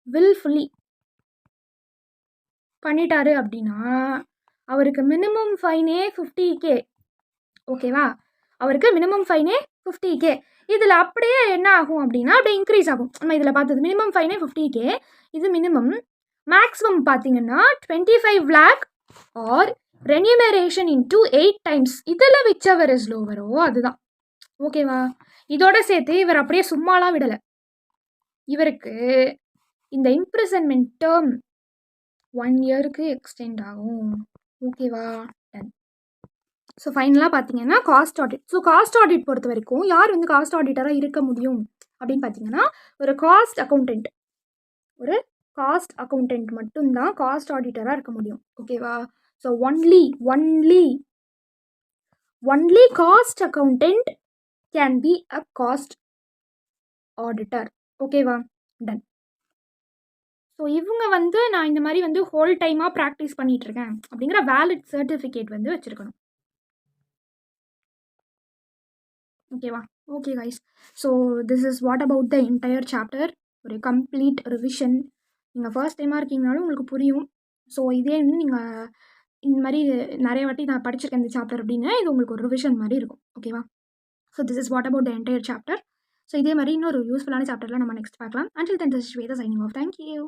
வில்ஃபுல்லி பண்ணிட்டாரு அப்படின்னா அவருக்கு மினிமம் ஃபைனே 50K, ஓகேவா? அவருக்கு மினிமம் ஃபைனே 50K. இதில் அப்படியே என்ன ஆகும் அப்படின்னா அப்படியே இன்க்ரீஸ் ஆகும். நம்ம இதில் பார்த்தது மினிமம் ஃபைனே 50K, இது மினிமம். மேக்ஸிமம் பார்த்தீங்கன்னா 25 lakh ஆர் ரெனிமரேஷன் × 8 times, இதில் விச்சவர் இஸ் லோவரோ அதுதான், ஓகேவா? இதோட சேர்த்து இவர் அப்படியே சும்மாலாம் விடலை, இவருக்கு இந்த இம்ப்ரிசன்மெண்ட் டேர்ம் 1 yearக்கு எக்ஸ்டெண்ட் ஆகும், ஓகேவா? டன். ஸோ ஃபைனலாக பார்த்தீங்கன்னா cost audit. So cost audit பொறுத்த வரைக்கும் யார் வந்து காஸ்ட் ஆடிட்டராக இருக்க முடியும் அப்படின்னு பார்த்தீங்கன்னா ஒரு காஸ்ட் அக்கௌண்டன்ட் மட்டும்தான் காஸ்ட் ஆடிட்டராக இருக்க முடியும், ஓகேவா? So only cost accountant can be a cost auditor, ஓகேவா? டன். ஸோ இவங்க வந்து நான் இந்த மாதிரி வந்து ஹோல் டைமாக ப்ராக்டிஸ் பண்ணிகிட்ருக்கேன் அப்படிங்கிற வேலிட் சர்டிஃபிகேட் வந்து வச்சுருக்கணும். ஓகேவா? Okay guys. So this is what about the entire chapter. ஒரு கம்ப்ளீட் ரிவிஷன். நீங்கள் ஃபர்ஸ்ட் டைமாக இருக்கீங்கனாலும் உங்களுக்கு புரியும். ஸோ இதே வந்து நீங்கள் இந்த மாதிரி நிறைய வாட்டி நான் படிச்சிருக்கேன் இந்த சாப்டர் அப்படின்னு, இது உங்களுக்கு ஒரு ரிவிஷன் மாதிரி இருக்கும். ஓகேவா? So this is what about the entire chapter. So இதே மாதிரி இன்னொரு யூஸ்ஃபுல்லான சாப்டரில் நம்ம நெக்ஸ்ட் பார்க்கலாம். Until then this is Shweta signing off. Thank you.